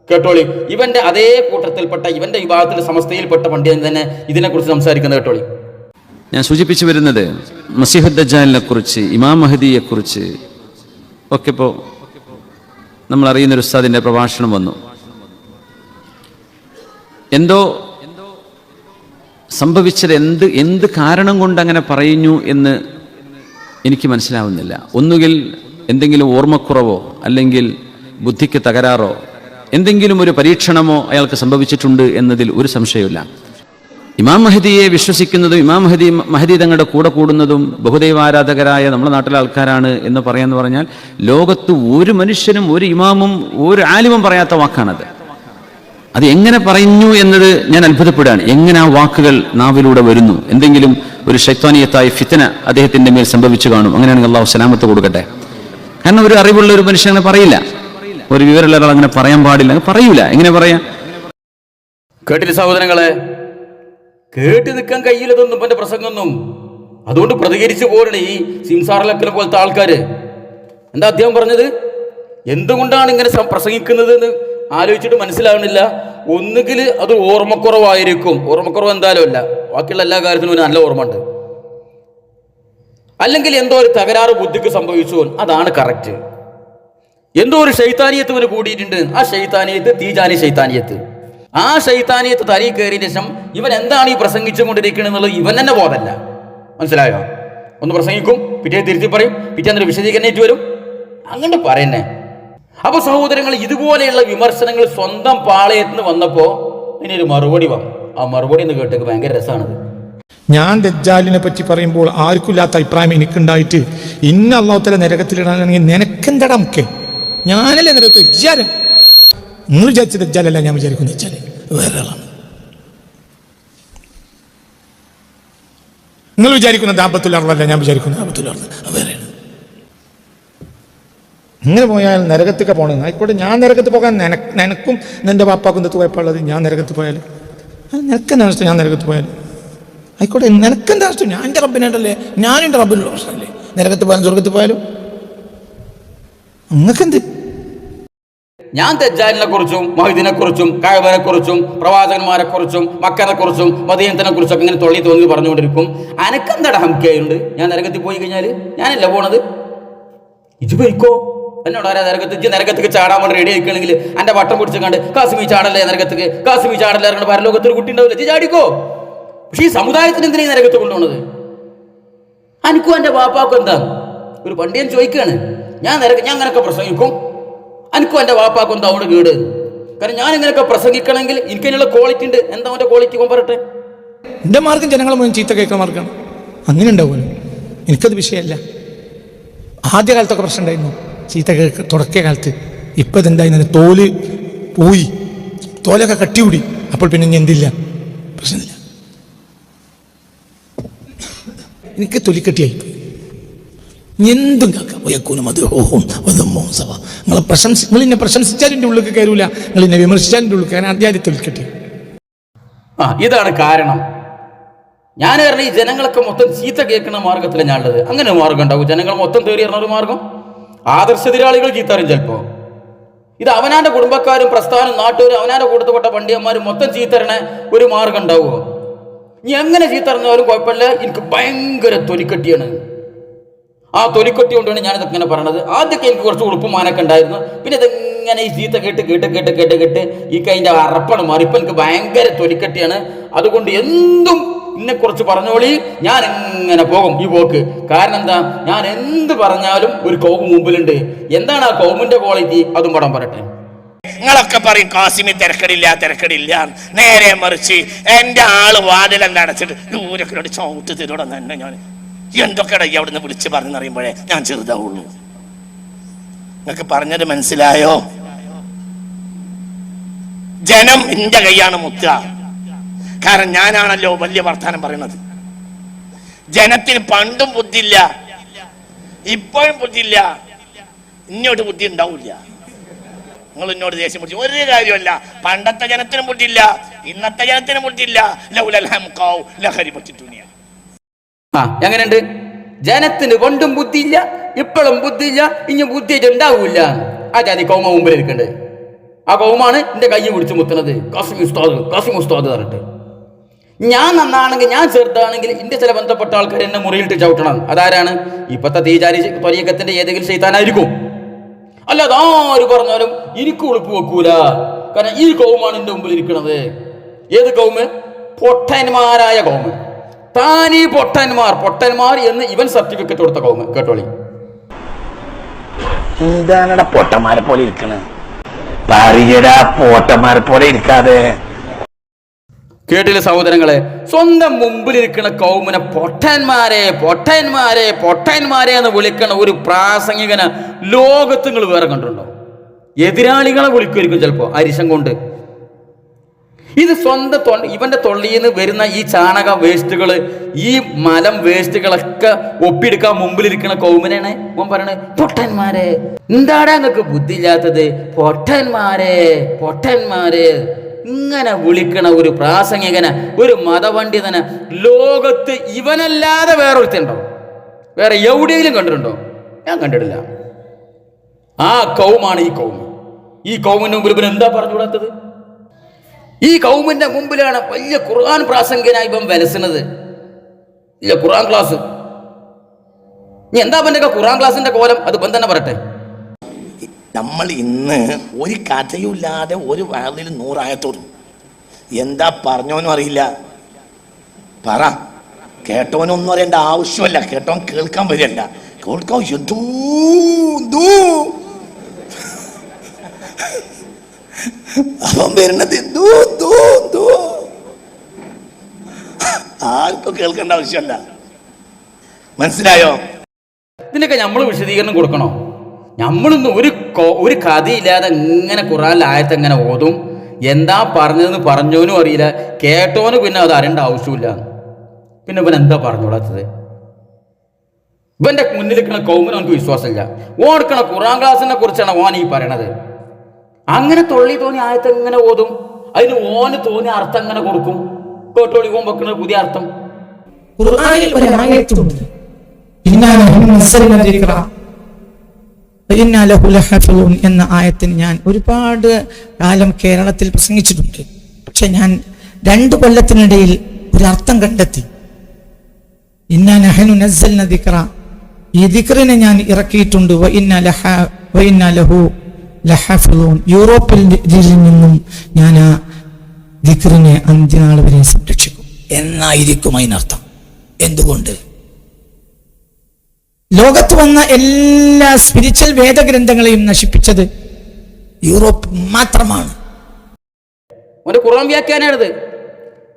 കേട്ടോളി, ഇവന്റെ അതേ കൂട്ടത്തിൽപ്പെട്ട ഇവന്റെ വിഭാഗത്തിൽ സമസ്തയിൽപ്പെട്ട പണ്ഡിതൻ തന്നെ ഇതിനെക്കുറിച്ച് സംസാരിക്കുന്നത് കേട്ടോളി. ഞാൻ സൂചിപ്പിച്ചു വരുന്നത് മസീഹുദ് ദജ്ജാലിനെ കുറിച്ച്, ഇമാം മഹദിയെ കുറിച്ച് ഒക്കെ ഇപ്പോൾ നമ്മൾ അറിയുന്നൊരു ഉസ്താദിന്റെ പ്രഭാഷണം വന്നു. എന്തോ സംഭവിച്ചത്, എന്ത് കാരണം കൊണ്ട് അങ്ങനെ പറയുന്നു എന്ന് എനിക്ക് മനസ്സിലാവുന്നില്ല. ഒന്നുകിൽ എന്തെങ്കിലും ഓർമ്മക്കുറവോ അല്ലെങ്കിൽ ബുദ്ധിക്ക് തകരാറോ എന്തെങ്കിലും ഒരു പരീക്ഷണമോ അയാൾക്ക് സംഭവിച്ചിട്ടുണ്ട് എന്നതിൽ ഒരു സംശയമില്ല. ഇമാം മഹദിയെ വിശ്വസിക്കുന്നതും ഇമാം മഹദി തങ്ങളുടെ കൂടെ കൂടുന്നതും ബഹുദൈവാരാധകരായ നമ്മുടെ നാട്ടിലെ ആൾക്കാരാണ് എന്ന് പറയാന്ന് പറഞ്ഞാൽ ലോകത്ത് ഒരു മനുഷ്യനും ഒരു ഇമാമും ഒരു ആലിമും പറയാത്ത വാക്കാണത്. അത് എങ്ങനെ പറഞ്ഞു എന്നത് ഞാൻ അത്ഭുതപ്പെടുകയാണ്. എങ്ങനെ ആ വാക്കുകൾ നാവിലൂടെ വരുന്നു? എന്തെങ്കിലും ഒരു ശൈത്താനിയത്തായ ഫിത്ന അദ്ദേഹത്തിന്റെ മേൽ സംഭവിച്ചു കാണും. അങ്ങനെയാണെങ്കിൽ അള്ളാഹു സലാമത്ത് കൊടുക്കട്ടെ. കാരണം ഒരു അറിവുള്ള ഒരു മനുഷ്യൻ അങ്ങനെ പറയില്ല, ഒരു വിവരമുള്ള ഒരാൾ അങ്ങനെ പറയാൻ പാടില്ല, പറയൂല. എങ്ങനെ പറയാ? കേട്ടില്ല സഹോദരങ്ങളെ, കേട്ട് നിൽക്കാൻ കഴിയില്ലതൊന്നും എന്റെ പ്രസംഗമൊന്നും. അതുകൊണ്ട് പ്രതികരിച്ചു പോരണ ഈ സിംസാറിലക്കലെ പോലത്തെ ആൾക്കാര്. എന്താ അദ്ദേഹം പറഞ്ഞത്? എന്തുകൊണ്ടാണ് ഇങ്ങനെ പ്രസംഗിക്കുന്നത് എന്ന് ആലോചിച്ചിട്ട് മനസ്സിലാവുന്നില്ല. ഒന്നുകിൽ അത് ഓർമ്മക്കുറവായിരിക്കും. ഓർമ്മക്കുറവ് എന്തായാലും അല്ല, ബാക്കിയുള്ള എല്ലാ കാര്യത്തിനും നല്ല ഓർമ്മ ഉണ്ട്. അല്ലെങ്കിൽ എന്തോ ഒരു തകരാറ് ബുദ്ധിക്ക് സംഭവിച്ചു, അതാണ് കറക്റ്റ്. എന്തോ ഒരു ശൈത്താനിയത്ത് ഇവന് കൂടിയിട്ടുണ്ട്. ആ ശൈത്താനിയത്ത് തീജാനി ശൈത്താനിയത്ത്. ആ ശൈത്താനിയത്ത് തലയിൽ കയറിയതിന് ശേഷം ഇവൻ എന്താണ് ഈ പ്രസംഗിച്ചുകൊണ്ടിരിക്കുന്നത് എന്നുള്ളത് ഇവൻ തന്നെ ബോധമല്ല. മനസ്സിലായോ? ഒന്ന് പ്രസംഗിക്കും, പിറ്റേ തിരുത്തി പറയും, പിറ്റേന്നൊരു വിശദീകരണേറ്റ് വരും, അങ്ങനെ പറയുന്നേ. അപ്പൊ സഹോദരങ്ങൾ, ഇതുപോലെയുള്ള വിമർശനങ്ങൾ സ്വന്തം പാളയത്ത് നിന്ന് വന്നപ്പോ ഇതിനൊരു മറുപടി വന്നു. ആ മറുപടി എന്ന് കേട്ടേക്ക് ഭയങ്കര രസമാണത്. ഞാൻ ദജ്ജാലിനെ പറ്റി പറയുമ്പോൾ ആർക്കില്ലാത്ത അഭിപ്രായം എനിക്കുണ്ടായിട്ട് ഇന്ന അള്ളാഹുത്തല നരകത്തിലിടാണെങ്കിൽ നിനക്കെന്താടാ മുഖ്യം? ഞാനല്ലേ നരകത്തിൽ ദജ്ജാല്? നിങ്ങൾ വിചാരിച്ച ദജ്ജാലല്ല ഞാൻ വിചാരിക്കുന്ന ദജ്ജാല് വേറെ ആളാണ്. നിങ്ങൾ വിചാരിക്കുന്ന ദാബത്തുല്ലാറല്ല ഞാൻ വിചാരിക്കുന്ന ദാബത്തുല്ലാറ് വേറെയാണ്. ഇങ്ങനെ പോയാൽ നരകത്തൊക്കെ പോകണം. ആയിക്കോട്ടെ, ഞാൻ നരകത്ത് പോകാൻ നിനക്കും നിന്റെ പാപ്പാക്കും തത്ത് കുഴപ്പമുള്ളത്. ഞാൻ നരകത്ത് പോയാൽ നിനക്കെന്താ നഷ്ടം? ഞാൻ നരകത്ത് പോയാൽ ആയിക്കോട്ടെ, നിനക്കെന്താ നഷ്ടം? ഞാൻ എൻ്റെ റബ്ബിനായിട്ടല്ലേ, ഞാനെൻ്റെ റബ്ബിനുള്ള പ്രശ്നമല്ലേ. നരകത്ത് പോയാലും സ്വർഗത്ത് പോയാലും നിങ്ങൾക്കെന്ത്? ഞാൻ ദജ്ജാലിനെ കുറിച്ചും മഹദിനെ കുറിച്ചും കഅബയെ കുറിച്ചും പ്രവാചകന്മാരെ കുറിച്ചും മക്കനെ കുറിച്ചും മദീനത്തിനെ കുറിച്ചൊക്കെ ഇങ്ങനെ തൊള്ളി തോന്നി പറഞ്ഞുകൊണ്ടിരിക്കും. അനക്കെന്താടാ ഹംകയുണ്ട്? ഞാൻ നരകത്തിൽ പോയി കഴിഞ്ഞാൽ ഞാനല്ല പോണത്, ഇജ് പോയിക്കോ. എന്നോട് ആരാ നരകത്തേക്ക് ചാടാൻ വേണ്ടി റെഡി ആയിക്കണമെങ്കിൽ എൻ്റെ വട്ടം പിടിച്ച് കണ്ട് കാശ്മീർ ചാടല്ലേ നരകത്തേക്ക്, കാശ്മീർ ചാടല്ലേ ഇറങ്ങുന്ന പരലോകത്തൊരു കുട്ടി ഉണ്ടാവില്ല, ഇജ് ചാടിക്കോ. പക്ഷേ ഈ സമുദായത്തിന് എന്തിനാ നരകത്ത് കൊണ്ടുപോകുന്നത്? അനക്കും എൻ്റെ വാപ്പാക്കും എന്താ? ഒരു പണ്ടിയൻ ചോദിക്കുകയാണ്, ഞാൻ അങ്ങനെയൊക്കെ പ്രസംഗിക്കും, അനക്കും എൻ്റെ വാപ്പാക്കും എന്താ അവിടെ വീട്? കാരണം ഞാൻ ഇങ്ങനെയൊക്കെ പ്രസംഗിക്കണമെങ്കിൽ എനിക്ക് അതിനുള്ള ക്വാളിറ്റി ഉണ്ട്. എന്താ അവൻ്റെ ക്വാളിറ്റി പറയട്ടെ? എൻ്റെ മാർഗം ജനങ്ങളെ മുഴുവൻ ചീത്ത കേൾക്കുന്ന മാർഗമാണ്. അങ്ങനെ ഉണ്ടാവുമല്ലോ, എനിക്കത് വിഷയമല്ല. ആദ്യകാലത്തൊക്കെ പ്രശ്നം ഉണ്ടായിരുന്നു, ചീത്ത കേൾക്ക് തുടക്കിയ കാലത്ത്. ഇപ്പം ഇതെന്തായിരുന്നു, തോല് പോയി, തോലൊക്കെ കട്ടികൂടി. അപ്പോൾ പിന്നെ ഇനി എന്തില്ല, പ്രശ്നമില്ല. എനിക്ക് തൊലിക്കെട്ടിയായി എന്തും കേൾക്കാം. നിങ്ങൾ എന്നെ പ്രശംസിച്ചാൽ എൻ്റെ ഉള്ളിൽ കയറൂല, നിങ്ങൾ എന്നെ വിമർശിച്ചാൽ എൻ്റെ ഉള്ളിൽ കയറാൻ ആദ്യം തൊലിക്കെട്ടി. ഇതാണ് കാരണം. ഞാൻ പറഞ്ഞ ഈ ജനങ്ങളൊക്കെ മൊത്തം ചീത്ത കേൾക്കുന്ന മാർഗത്തിലാണ് ഞാനുള്ളത്. അങ്ങനെ ഒരു മാർഗം ഉണ്ടാവും. ജനങ്ങൾ മൊത്തം തേറി പറഞ്ഞ ഒരു മാർഗം. ആദർശെതിരാളികൾ ചീത്തറിയും ചിലപ്പോ. ഇത് അവനാന്റെ കുടുംബക്കാരും പ്രസ്ഥാനം നാട്ടുകാരും അവനാന്റെ കൂട്ടത്തിൽപ്പെട്ട പണ്ഡിതന്മാരും മൊത്തം ചീത്തരണ ഒരു മാർഗം ഉണ്ടാവുമോ? ഇനി എങ്ങനെ ചീത്തറിഞ്ഞാലും കുഴപ്പമില്ല, എനിക്ക് ഭയങ്കര തൊലിക്കെട്ടിയാണ്. ആ തൊലിക്കെട്ടി കൊണ്ടാണ് ഞാനിതൊക്കെ ഇങ്ങനെ പറയണത്. ആദ്യമൊക്കെ എനിക്ക് കുറച്ച് ഉളുപ്പുമാനൊക്കെ ഉണ്ടായിരുന്നു. പിന്നെ ഇതെങ്ങനെ ഈ ചീത്ത കേട്ട് ഈ കൈൻ്റെ അറപ്പാണ് മാറി. ഇപ്പം എനിക്ക് ഭയങ്കര തൊലിക്കെട്ടിയാണ്. അതുകൊണ്ട് എന്തും എന്നെ കുറിച്ച് പറഞ്ഞോളി, ഞാൻ എങ്ങനെ പോകും ഈ പോക്ക്. കാരണം എന്താ, ഞാൻ എന്ത് പറഞ്ഞാലും ഒരു കൗമ് മുമ്പിലുണ്ട്. എന്താണ് ആ കൗമിന്റെ ക്വാളിറ്റി? അതും പടം പറയട്ടെ. നിങ്ങളൊക്കെ പറയും കാസിമി തിരക്കടില്ല. നേരെ മറിച്ച് എന്റെ ആള് വാതിലെല്ലാം അടച്ചിട്ട് ദൂരക്കിനോട് ചവിട്ട് തരോടെ തന്നെ ഞാൻ എന്തൊക്കെയാ ഈ അവിടുന്ന് വിളിച്ച് പറഞ്ഞറിയുമ്പോഴേ ഞാൻ ചെറുതാവുള്ളൂ. നിങ്ങൾക്ക് പറഞ്ഞത് മനസ്സിലായോ? ജനം എന്റെ കൈയാണ് മുത്ത. കാരണം ഞാനാണല്ലോ വലിയ വർത്താനം പറയുന്നത്. ജനത്തിന് പണ്ടും ബുദ്ധിയില്ല, ഇപ്പോഴും ബുദ്ധിയില്ല, ഇങ്ങോട്ട് ബുദ്ധി ഉണ്ടാവില്ല. നിങ്ങൾ എന്നോട് ദേഷ്യം പിടിച്ചു ഒരു കാര്യമല്ല. പണ്ടത്തെ ജനത്തിനും ബുദ്ധിയില്ല, ഇന്നത്തെ ജനത്തിനും ബുദ്ധിയില്ല. ലഹരി പറ്റിട്ടുണ്യ. എങ്ങനെയുണ്ട്? ജനത്തിന് പണ്ടും ബുദ്ധിയില്ല, ഇപ്പോഴും ബുദ്ധിയില്ല, ഇനി ബുദ്ധി ഉണ്ടാവൂല. ആ ജാതി കൗമ മുമ്പിൽ ഇരിക്കണ്ട്. ആ കൗമാണ് എന്റെ കൈ പിടിച്ച് മുത്തുന്നത്. കാസിം ഉസ്താദ് പറഞ്ഞിട്ട് ഞാൻ നന്നാണെങ്കിൽ, ഞാൻ ചെറുതാണെങ്കിൽ എന്റെ ചില ബന്ധപ്പെട്ട ആൾക്കാർ എന്നെ മുറിയിലിട്ട് ചവിട്ടണം. അതാരാണ്? ഇപ്പത്തെ തീജാരി ത്വരീഖത്തിന്റെ ഏതെങ്കിലും ശൈത്താനായിരിക്കും. അല്ലാതെ ആര് പറഞ്ഞാലും എനിക്ക് ഉളുപ്പ് വെക്കൂല. കാരണം ഈ കൗമാണ് എന്റെ മുമ്പിൽ ഇരിക്കണത്. ഏത് കൗമ്? പൊട്ടന്മാരായ കൗമ്. താനീ പൊട്ടന്മാർ എന്ന് ഇവൻ സർട്ടിഫിക്കറ്റ് കൊടുത്ത കൗമ്. കേട്ടോളി. എന്താണ് പൊട്ടന്മാരെ പോലെ ഇരിക്കണ? പറയടാ, പൊട്ടന്മാരെ പോലെ ഇരിക്കാതെ. കേട്ടില്ല സഹോദരങ്ങളെ, സ്വന്തം മുമ്പിലിരിക്കുന്ന കൗമിനെ പൊട്ടന്മാരെ പൊട്ടന്മാരെ പൊട്ടന്മാരെ എന്ന് വിളിക്കണ ഒരു പ്രാസംഗികനെ ലോകത്ത് നിങ്ങൾ വേറെ കണ്ടിട്ടുണ്ടോ? എതിരാളികളെ വിളിക്കുമായിരിക്കും ചിലപ്പോ അരിശം കൊണ്ട്. ഇത് സ്വന്തം ഇവന്റെ തൊള്ളിയിൽ നിന്ന് വരുന്ന ഈ ചാണക വേസ്റ്റുകൾ, ഈ മലം വേസ്റ്റുകളൊക്കെ ഒപ്പിയെടുക്കാൻ മുമ്പിലിരിക്കുന്ന കൗമിനാണ് ഓൻ പറയണേ പൊട്ടന്മാരെ. എന്താടാ നിങ്ങൾക്ക് ബുദ്ധിയില്ലാത്തത്? പൊട്ടന്മാരെ പൊട്ടന്മാരെ ഇങ്ങനെ വിളിക്കണ ഒരു പ്രാസംഗികനെ, ഒരു മതപണ്ഡിതനെ ലോകത്ത് ഇവനല്ലാതെ വേറെ ഒരുത്തുണ്ടോ? വേറെ എവിടെയെങ്കിലും കണ്ടിട്ടുണ്ടോ? ഞാൻ കണ്ടിട്ടില്ല. ആ കൗമാണ് ഈ കൗമ്. ഈ കൗമിന്റെ മുമ്പിൽ ഇവൻ എന്താ പറഞ്ഞുകൂടാത്തത്? ഈ കൗമിന്റെ മുമ്പിലാണ് വലിയ ഖുർആൻ പ്രാസംഗികനായി ഇവൻ വിലസുന്നത്. ഇല്ല ഖുർആൻ ക്ലാസ്. നീ എന്താ പണ്ടൊക്കെ ഖുർആൻ ക്ലാസിന്റെ കോലം? അത് ഇപ്പം തന്നെ പറട്ടെ. നമ്മൾ ഇന്ന് ഒരു കഥയുമില്ലാതെ ഒരു വാതിൽ 100 ആയത്തോടും എന്താ പറഞ്ഞോന്നും അറിയില്ല. പറ, കേട്ടവനൊന്നും അറിയേണ്ട ആവശ്യമല്ല, കേട്ടവൻ കേൾക്കാൻ വരില്ല. കേൾക്കാൻ അവൻ വരുന്നത് ആർക്കും കേൾക്കേണ്ട ആവശ്യമല്ല. മനസ്സിലായോ? ഇതിനൊക്കെ നമ്മൾ വിശദീകരണം കൊടുക്കണോ? നമ്മളൊന്ന് ഒരു കഥയില്ലാതെ ഇങ്ങനെ ഖുർആനിലെ ആയത്ത് എങ്ങനെ ഓതും, എന്താ പറഞ്ഞതെന്ന് പറഞ്ഞോനും അറിയില്ല, കേട്ടോനും പിന്നെ അത് അറിയേണ്ട ആവശ്യമില്ല. പിന്നെ ഇവൻ എന്താ പറഞ്ഞോളാത്തത്? ഇവന്റെ മുന്നിലിരിക്കണ കൗമിന് അവനക്ക് വിശ്വാസമില്ല. ഓടുക്കണ ഖുർആൻ ക്ലാസിനെ കുറിച്ചാണ് ഓൻ ഈ പറയണത്. അങ്ങനെ തൊള്ളി തോന്നിയ ആയത്ത് ഇങ്ങനെ ഓതും, അതിന് ഓന് തോന്നിയ അർത്ഥം ഇങ്ങനെ കൊടുക്കും. കേട്ടോളി ഓൻ വെക്കുന്ന പുതിയ അർത്ഥം. ഖുർആനിൽ ഒരു ആയത്തുണ്ട്, എന്ന ആയത്തിന് ഞാൻ ഒരുപാട് കാലം കേരളത്തിൽ പ്രസംഗിച്ചിട്ടുണ്ട്. പക്ഷെ ഞാൻ 2 കൊല്ലത്തിനിടയിൽ ഒരു അർത്ഥം കണ്ടെത്തി. ഇന്നാ നഹ്നു നസ്സൽന ദിക്റ, ഈ ദിക്റിനെ ഞാൻ ഇറക്കിയിട്ടുണ്ട്. വ ഇന്നാ ലഹു ലഹാഫിളൂൻ, യൂറോപ്പിൽ നിന്നും ഞാൻ ആ ദിക്റിനെ അന്ത്യനാൾ വരെ സംരക്ഷിക്കും എന്നായിരിക്കും അതിനർത്ഥം. എന്തുകൊണ്ട്? ലോകത്ത് വന്ന എല്ലാ സ്പിരിച്വൽ വേദഗ്രന്ഥങ്ങളെയും നശിപ്പിച്ചത് യൂറോപ്പ് മാത്രമാണ്. ഖുർആൻ വ്യാഖ്യാനാണിത്.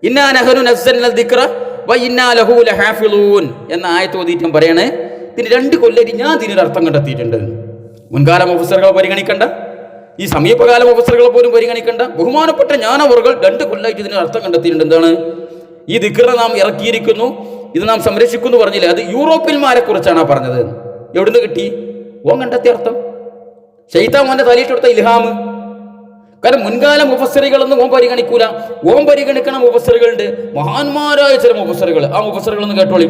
ഇന്നാ നഹ്നു നസ്സൽന ദിക്റ വ ഇന്നാ ലഹു ലഹാഫിളൂൻ എന്ന ആയത്ത് ഓതിയിട്ടും പറയണേ, ഇതിന് 2 കൊല്ലം ഞാൻ ഇതിനൊരു അർത്ഥം കണ്ടെത്തിയിട്ടുണ്ട്. മുൻകാല മുഫസ്സിറുകളെ പരിഗണിക്കണ്ട, ഈ സമീപകാല മുഫസ്സിറുകളെ പോലും പരിഗണിക്കണ്ട, ബഹുമാനപ്പെട്ട ജ്ഞാനവറുകൾ 2 കൊല്ലമായിട്ട് ഇതിന് അർത്ഥം കണ്ടെത്തിയിട്ടുണ്ട്. എന്താണ്? ഈ ദിക്റിനെ നാം ഇറക്കിയിരിക്കുന്നു, ഇത് നാം സംരക്ഷിക്കുന്നു പറഞ്ഞില്ലേ, അത് യൂറോപ്യന്മാരെ കുറിച്ചാണ് പറഞ്ഞത്. എവിടുന്ന് കിട്ടി? ഓൻ കണ്ടെത്തിയ അർത്ഥം. ശൈത്താൻ ഓന്റെ തലയിട്ടെടുത്ത ഇൽഹാം. കാരണം മുൻകാല മുഫസ്സിറുകളൊന്നും ഓൻ പരിഗണിക്കൂല. ഓൻ പരിഗണിക്കണ മുഫസ്സിറുകളുണ്ട്, മഹാന്മാരായ ചില മുഫസ്സിറുകൾ. ആ മുഫസ്സിറുകളൊന്നും കേട്ടോളി.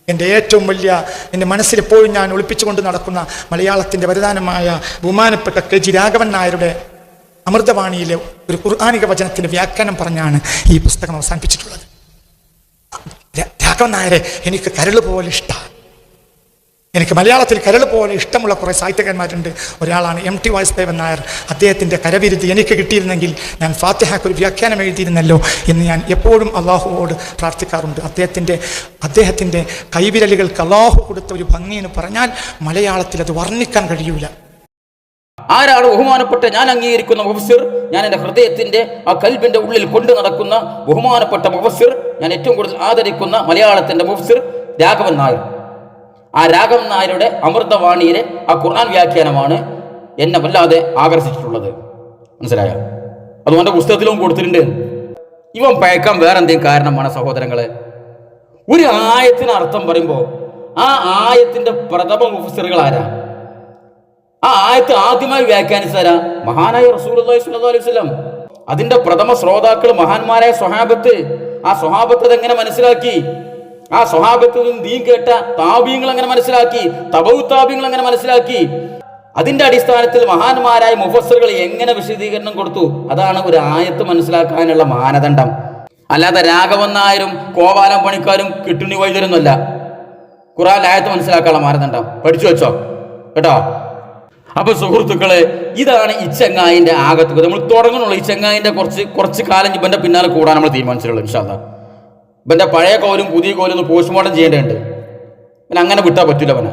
എൻ്റെ ഏറ്റവും വലിയ, എൻ്റെ മനസ്സിലെപ്പോഴും ഞാൻ ഒളിപ്പിച്ചുകൊണ്ട് നടക്കുന്ന മലയാളത്തിൻ്റെ വരദാനമായ ബഹുമാനപ്പെട്ട KG രാഘവൻ നായരുടെ അമൃതവാണിയിലെ ഒരു ഖുർആനിക വചനത്തിൻ്റെ വ്യാഖ്യാനം പറഞ്ഞാണ് ഈ പുസ്തകം അവസാനിപ്പിച്ചിട്ടുള്ളത്. രാഘവൻ നായരെ എനിക്ക് കരൾ പോലെ ഇഷ്ടമാണ്. എനിക്ക് മലയാളത്തിൽ കരൾ പോലെ ഇഷ്ടമുള്ള കുറേ സാഹിത്യകാരന്മാരുണ്ട്. ഒരാളാണ് MT വാസുദേവൻ നായർ. അദ്ദേഹത്തിൻ്റെ കരവിരുത് എനിക്ക് കിട്ടിയിരുന്നെങ്കിൽ ഞാൻ ഫാത്തിഹയ്ക്ക് ഒരു വ്യാഖ്യാനം എഴുതിയിരുന്നല്ലോ എന്ന് ഞാൻ എപ്പോഴും അള്ളാഹുവോട് പ്രാർത്ഥിക്കാറുണ്ട്. അദ്ദേഹത്തിൻ്റെ കൈവിരലുകൾക്ക് അള്ളാഹു കൊടുത്ത ഒരു ഭംഗി എന്ന് പറഞ്ഞാൽ മലയാളത്തിൽ അത് വർണ്ണിക്കാൻ കഴിയൂല. ആരാണ് ബഹുമാനപ്പെട്ട ഞാൻ അംഗീകരിക്കുന്ന മുഫസ്സിർ, ഞാൻ എൻ്റെ ഹൃദയത്തിന്റെ ആ കൽബിന്റെ ഉള്ളിൽ കൊണ്ടു നടക്കുന്ന ബഹുമാനപ്പെട്ട മുഫസ്സിർ, ഞാൻ ഏറ്റവും കൂടുതൽ ആദരിക്കുന്ന മലയാളത്തിന്റെ മുഫസ്സിർ രാഘവൻ നായർ. ആ രാഘവൻ നായരുടെ അമൃതവാണിയിലെ ആ ഖുർആൻ വ്യാഖ്യാനമാണ് എന്നെ വല്ലാതെ ആകർഷിച്ചിട്ടുള്ളത്. മനസ്സിലായോ? അത് അവൻ്റെ പുസ്തകത്തിലും കൊടുത്തിട്ടുണ്ട്. ഇവൻ പയക്കാൻ വേറെ എന്തെങ്കിലും കാരണമാണ് സഹോദരങ്ങളെ? ഒരു ആയത്തിന് അർത്ഥം പറയുമ്പോൾ ആ ആയത്തിന്റെ പ്രഥമ മുഫസ്സിറുകൾ ആരാ? ആ ആയത്ത് ആദ്യമായി വ്യാഖ്യാനിച്ചാരാ? മഹാനായ റസൂലുള്ളാഹി സ്വല്ലല്ലാഹു അലൈഹി വസല്ലം. അതിന്റെ പ്രഥമ ശ്രോതാക്കൾ മഹാന്മാരായ സ്വഹാബത്ത്. ആ സ്വഹാബത്ത് അതെങ്ങനെ മനസ്സിലാക്കി? ആ സ്വഹാബത്തിൽ നിന്ന് ദീൻ കേട്ട താബീങ്ങൾ അങ്ങനെ മനസ്സിലാക്കി, തബഉ താബീങ്ങൾ അങ്ങനെ മനസ്സിലാക്കി. അതിന്റെ അടിസ്ഥാനത്തിൽ മഹാന്മാരായ മുഫസ്സിറുകൾ എങ്ങനെ വിശദീകരണം കൊടുത്തു? അതാണ് ഒരു ആയത്ത് മനസ്സിലാക്കാനുള്ള മാനദണ്ഡം. അല്ലാതെ രാഘവൻ നായരും കോവാലം പണിക്കാരും കിട്ടുണി വൈദ്യരൊന്നുമല്ല ഖുർആൻ ആയത്ത് മനസ്സിലാക്കാനുള്ള മാനദണ്ഡം. പഠിച്ചു വെച്ചോ കേട്ടോ. അപ്പൊ സുഹൃത്തുക്കളെ, ഇതാണ് ഈ ചെങ്ങായിന്റെ ആകത്തുക. നമ്മൾ തുടങ്ങണുള്ളൂ. ഈ ചെങ്ങായിന്റെ കുറച്ച് കാലം ഇവന്റെ പിന്നാലെ കൂടാൻ നമ്മൾ തീരുമാനിച്ചിട്ടുള്ളൂ. ഇൻഷാ അല്ലാഹ് ഇവന്റെ പഴയ കോലും പുതിയ കോലും ഒന്ന് പോസ്റ്റ്മോർട്ടം ചെയ്യേണ്ടതുണ്ട്. പിന്നെ അങ്ങനെ വിട്ടാൽ പറ്റൂല അവനെ.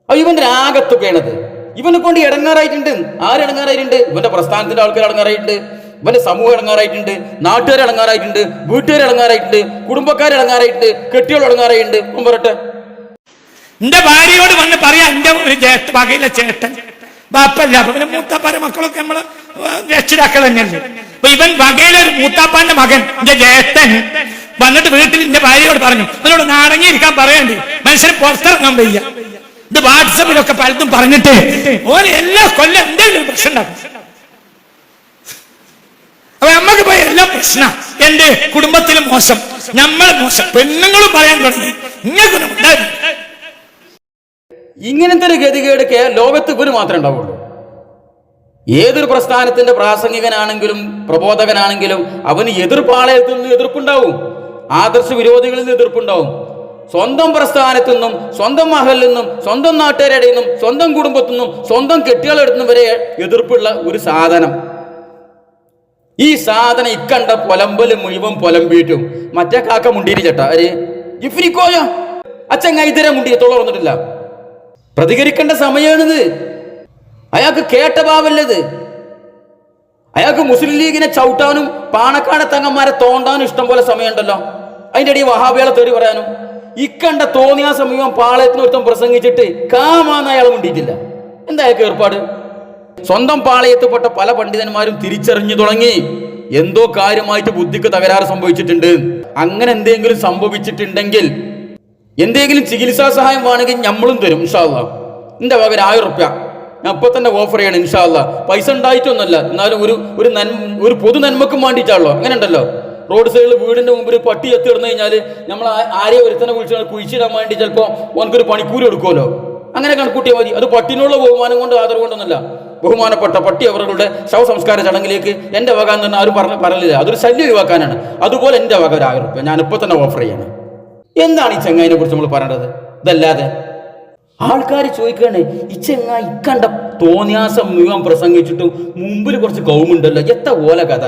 അപ്പൊ ഇവന്റെ ആകത്തുകയാണത്. ഇവനെ കൊണ്ട് ഇടങ്ങാറായിട്ടുണ്ട്. ആര് ഇടങ്ങാറായിട്ടുണ്ട്? ഇവന്റെ പ്രസ്ഥാനത്തിന്റെ ആൾക്കാർ ഇടങ്ങാറായിട്ടുണ്ട്, ഇവന്റെ സമൂഹം ഇടങ്ങാറായിട്ടുണ്ട്, നാട്ടുകാർ ഇടങ്ങാറായിട്ടുണ്ട്, വീട്ടുകാർ ഇടങ്ങാറായിട്ടുണ്ട്, കുടുംബക്കാർ ഇടങ്ങാറായിട്ടുണ്ട്, കെട്ടികൾ ഇടങ്ങാറായിട്ടുണ്ട്. പറയട്ടെ, എന്റെ ഭാര്യയോട് വന്ന് പറയാ, എന്റെ ഒരു വകയിലെ ചേട്ടൻ ബാപ്പല്ല, അവന് മൂത്താപ്പാന്റെ മക്കളൊക്കെ നമ്മള് രക്ഷിതാക്കൾ തന്നെയല്ലേ. അപ്പൊ ഇവൻ വകയിലെ ഒരു മൂത്താപ്പാന്റെ മകൻ എന്റെ ജ്യേഷ്ഠൻ വന്നിട്ട് വീട്ടിൽ എന്റെ ഭാര്യയോട് പറഞ്ഞു, അവനോട് നാടങ്ങിയിരിക്കാൻ പറയണ്ടേ, മനുഷ്യന് പുറത്തിറങ്ങാൻ വയ്യ. ഇത് വാട്സപ്പിലൊക്കെ പലതും പറഞ്ഞിട്ട് ഓന് എല്ലാ കൊല്ലം എന്തെങ്കിലും പ്രശ്നം ഉണ്ടാക്കും. അപ്പൊ നമ്മക്ക് പോയി എല്ലാം പ്രശ്നം, എന്റെ കുടുംബത്തിലും മോശം, നമ്മളെ മോശം, പെണ്ണുങ്ങളും പറയാൻ തുടങ്ങി. ഇങ്ങനത്തെ ഒരു ഗതികേട് ലോകത്ത് ഇവര് മാത്രമേ ഉണ്ടാവുള്ളൂ. ഏതൊരു പ്രസ്ഥാനത്തിന്റെ പ്രാസംഗികനാണെങ്കിലും പ്രബോധകനാണെങ്കിലും അവന് എതിർപ്പാളയത്തിൽ നിന്ന് എതിർപ്പുണ്ടാവും, ആദർശ വിരോധികളിൽ നിന്ന് എതിർപ്പുണ്ടാവും. സ്വന്തം പ്രസ്ഥാനത്തു നിന്നും, സ്വന്തം മഹലിൽ നിന്നും, സ്വന്തം നാട്ടുകാരുടെ നിന്നും, സ്വന്തം കുടുംബത്തിൽ നിന്നും, സ്വന്തം കെട്ടികളെടുത്തും വരെ എതിർപ്പുള്ള ഒരു സാധനം. ഈ സാധനം ഇക്കണ്ട പൊലമ്പല് മുഴുവൻ പൊലമ്പീറ്റും മറ്റേ കാക്ക മുണ്ടീരി ചേട്ടാ അരെ ഇഫ്രിക്കോയോ അച്ചങ്ങൈതരെ മുണ്ടിയത്തോളം വന്നിട്ടില്ല. പ്രതികരിക്കേണ്ട സമയമാണിത്. അയാൾക്ക് കേട്ട ഭാവല്ലത്. അയാൾക്ക് മുസ്ലിം ലീഗിനെ ചവിട്ടാനും പാണക്കാട് തങ്ങന്മാരെ തോണ്ടാനും ഇഷ്ടം പോലെ സമയമുണ്ടല്ലോ. അതിൻ്റെ ഇടയിൽ വഹാബികളെ തേടി പറയാനും ഇക്കണ്ട തോന്നിയ സമയം പാളയത്തിന് ഒരുത്തം പ്രസംഗിച്ചിട്ട് കാമാന്ന് അയാൾ മുണ്ടിയിട്ടില്ല. എന്താ അയാൾക്ക് ഏർപ്പാട്? സ്വന്തം പാളയത്തിൽപ്പെട്ട പല പണ്ഡിതന്മാരും തിരിച്ചറിഞ്ഞു തുടങ്ങി എന്തോ കാര്യമായിട്ട് ബുദ്ധിക്ക് തകരാറ് സംഭവിച്ചിട്ടുണ്ട്. അങ്ങനെ എന്തെങ്കിലും സംഭവിച്ചിട്ടുണ്ടെങ്കിൽ എന്തെങ്കിലും ചികിത്സാ സഹായം വേണമെങ്കിൽ നമ്മളും തരും ഇൻഷാ അല്ലാഹ്. എൻ്റെ വക 1000 റുപ്യ ഞാൻ ഇപ്പൊ തന്നെ ഓഫർ ചെയ്യണം ഇൻഷാ അല്ലാഹ്. പൈസ ഉണ്ടായിട്ടൊന്നുമല്ല, എന്നാലും ഒരു പൊതു നന്മക്കും വേണ്ടിയിട്ടാണല്ലോ. അങ്ങനെ ഉണ്ടല്ലോ, റോഡ് സൈഡിൽ വീടിന്റെ മുമ്പിൽ പട്ടി എത്തിയിടുന്നു കഴിഞ്ഞാൽ നമ്മൾ ആരെയും ഒരുത്തനെ വിളിച്ചാൽ കുഴിച്ചിടാൻ വേണ്ടി ചിലപ്പോൾ ഓനക്കൊരു പണിക്കൂലി കൊടുക്കുമല്ലോ. അങ്ങനെ കണക്കൂട്ടിയാൽ മതി. അത് പട്ടിനുള്ള ബഹുമാനം കൊണ്ട് ആദരവ് കൊണ്ടൊന്നുമല്ല. ബഹുമാനപ്പെട്ട പട്ടി അവരുടെ ശവസംസ്കാര ചടങ്ങിലേക്ക് എൻ്റെ വക എന്ന് തന്നെ ആരും പറഞ്ഞില്ല. അതൊരു ശല്യം ഒഴിവാക്കാനാണ്. അതുപോലെ എൻ്റെ വക 1000 റുപ്യ ഞാൻ ഇപ്പൊ തന്നെ ഓഫർ ചെയ്യണം. എന്താണ് ഈ ചെങ്ങായിനെ കുറിച്ച് നമ്മൾ പറയേണ്ടത്? ഇതല്ലാതെ ആൾക്കാർ ചോദിക്കുകയാണ്, ഈ ചെങ്ങായി ഇക്കണ്ട തോന്നിയാസം മുഴുവൻ പ്രസംഗിച്ചിട്ടും മുമ്പിൽ കുറച്ച് കൗമുണ്ടല്ലോ, എത്ര ഓല കഥ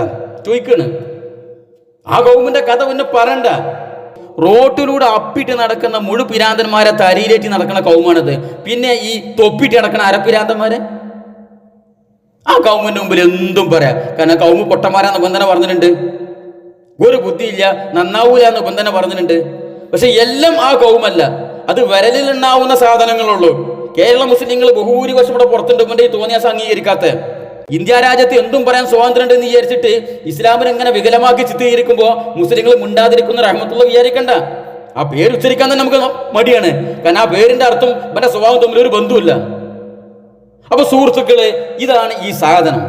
ചോദിക്കാണ്. ആ കൗമിന്റെ കഥ പിന്നെ പറയണ്ട. റോട്ടിലൂടെ അപ്പിട്ട് നടക്കുന്ന മുഴു പിരാന്തന്മാരെ തരിയിലേറ്റി നടക്കുന്ന കൗമാണത്. പിന്നെ ഈ തൊപ്പിട്ട് നടക്കുന്ന അരപ്പിരാന്തന്മാരെ ആ കൗമിന്റെ മുമ്പിൽ എന്തും പറയാം. കാരണം കൗമ് പൊട്ടന്മാരാ നിബന്ധന പറഞ്ഞിട്ടുണ്ട്, ഒരു ബുദ്ധിയില്ല, നന്നാവൂല എന്ന് നിബന്ധന പറഞ്ഞിട്ടുണ്ട്. പക്ഷെ എല്ലാം ആ കൗമല്ല, അത് വിരലിലുണ്ടാവുന്ന സാധനങ്ങളുള്ളൂ. കേരള മുസ്ലിങ്ങൾ ബഹുഭൂരിപക്ഷം ഇവിടെ പുറത്തുണ്ട്. ഈ തോന്നിയാസം അംഗീകരിക്കാത്ത ഇന്ത്യ രാജ്യത്ത് എന്തും പറയാൻ സ്വാതന്ത്ര്യം ഉണ്ടെന്ന് വിചാരിച്ചിട്ട് ഇസ്ലാമിനെ ഇങ്ങനെ വികലമാക്കി ചിത്രീകരിക്കുമ്പോൾ മുസ്ലിങ്ങൾ മിണ്ടാതിരിക്കുന്ന റഹ്മത്തുള്ള വിചാരിക്കണ്ട. ആ പേര് ഉച്ചരിക്കാൻ തന്നെ നമുക്ക് മടിയാണ്. കാരണം ആ പേരിന്റെ അർത്ഥം ഇവന്റെ സ്വഭാവം തമ്മിൽ ഒരു ബന്ധമില്ല. അപ്പൊ സുഹൃത്തുക്കളെ, ഇതാണ് ഈ സാധനം.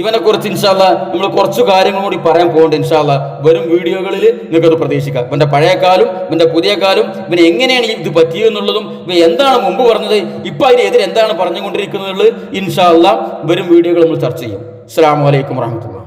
ഇവനെ കുറിച്ച് ഇൻഷാ അല്ലാഹ് നമ്മൾ കുറച്ചു കാര്യങ്ങൾ കൂടി പറയാൻ പോകുന്നുണ്ട്. ഇൻഷാ അല്ലാഹ് വരും വീഡിയോകളിൽ നിങ്ങൾക്കത് പ്രതീക്ഷിക്കാം. ഇവന്റെ പഴയ കാലം, ഇവന്റെ പുതിയ കാലം, ഇവന് എങ്ങനെയാണ് ഇത് പറ്റിയെന്നുള്ളതും ഇവ എന്താണ് മുമ്പ് പറഞ്ഞത്, ഇപ്പൊ അതിനെതിരെ എന്താണ് പറഞ്ഞുകൊണ്ടിരിക്കുന്നത് ഇൻഷാ അല്ലാഹ് വരും വീഡിയോകൾ നമ്മൾ ചർച്ച ചെയ്യും. അസ്സലാമു അലൈക്കും വറഹ്മത്തുള്ളാഹി.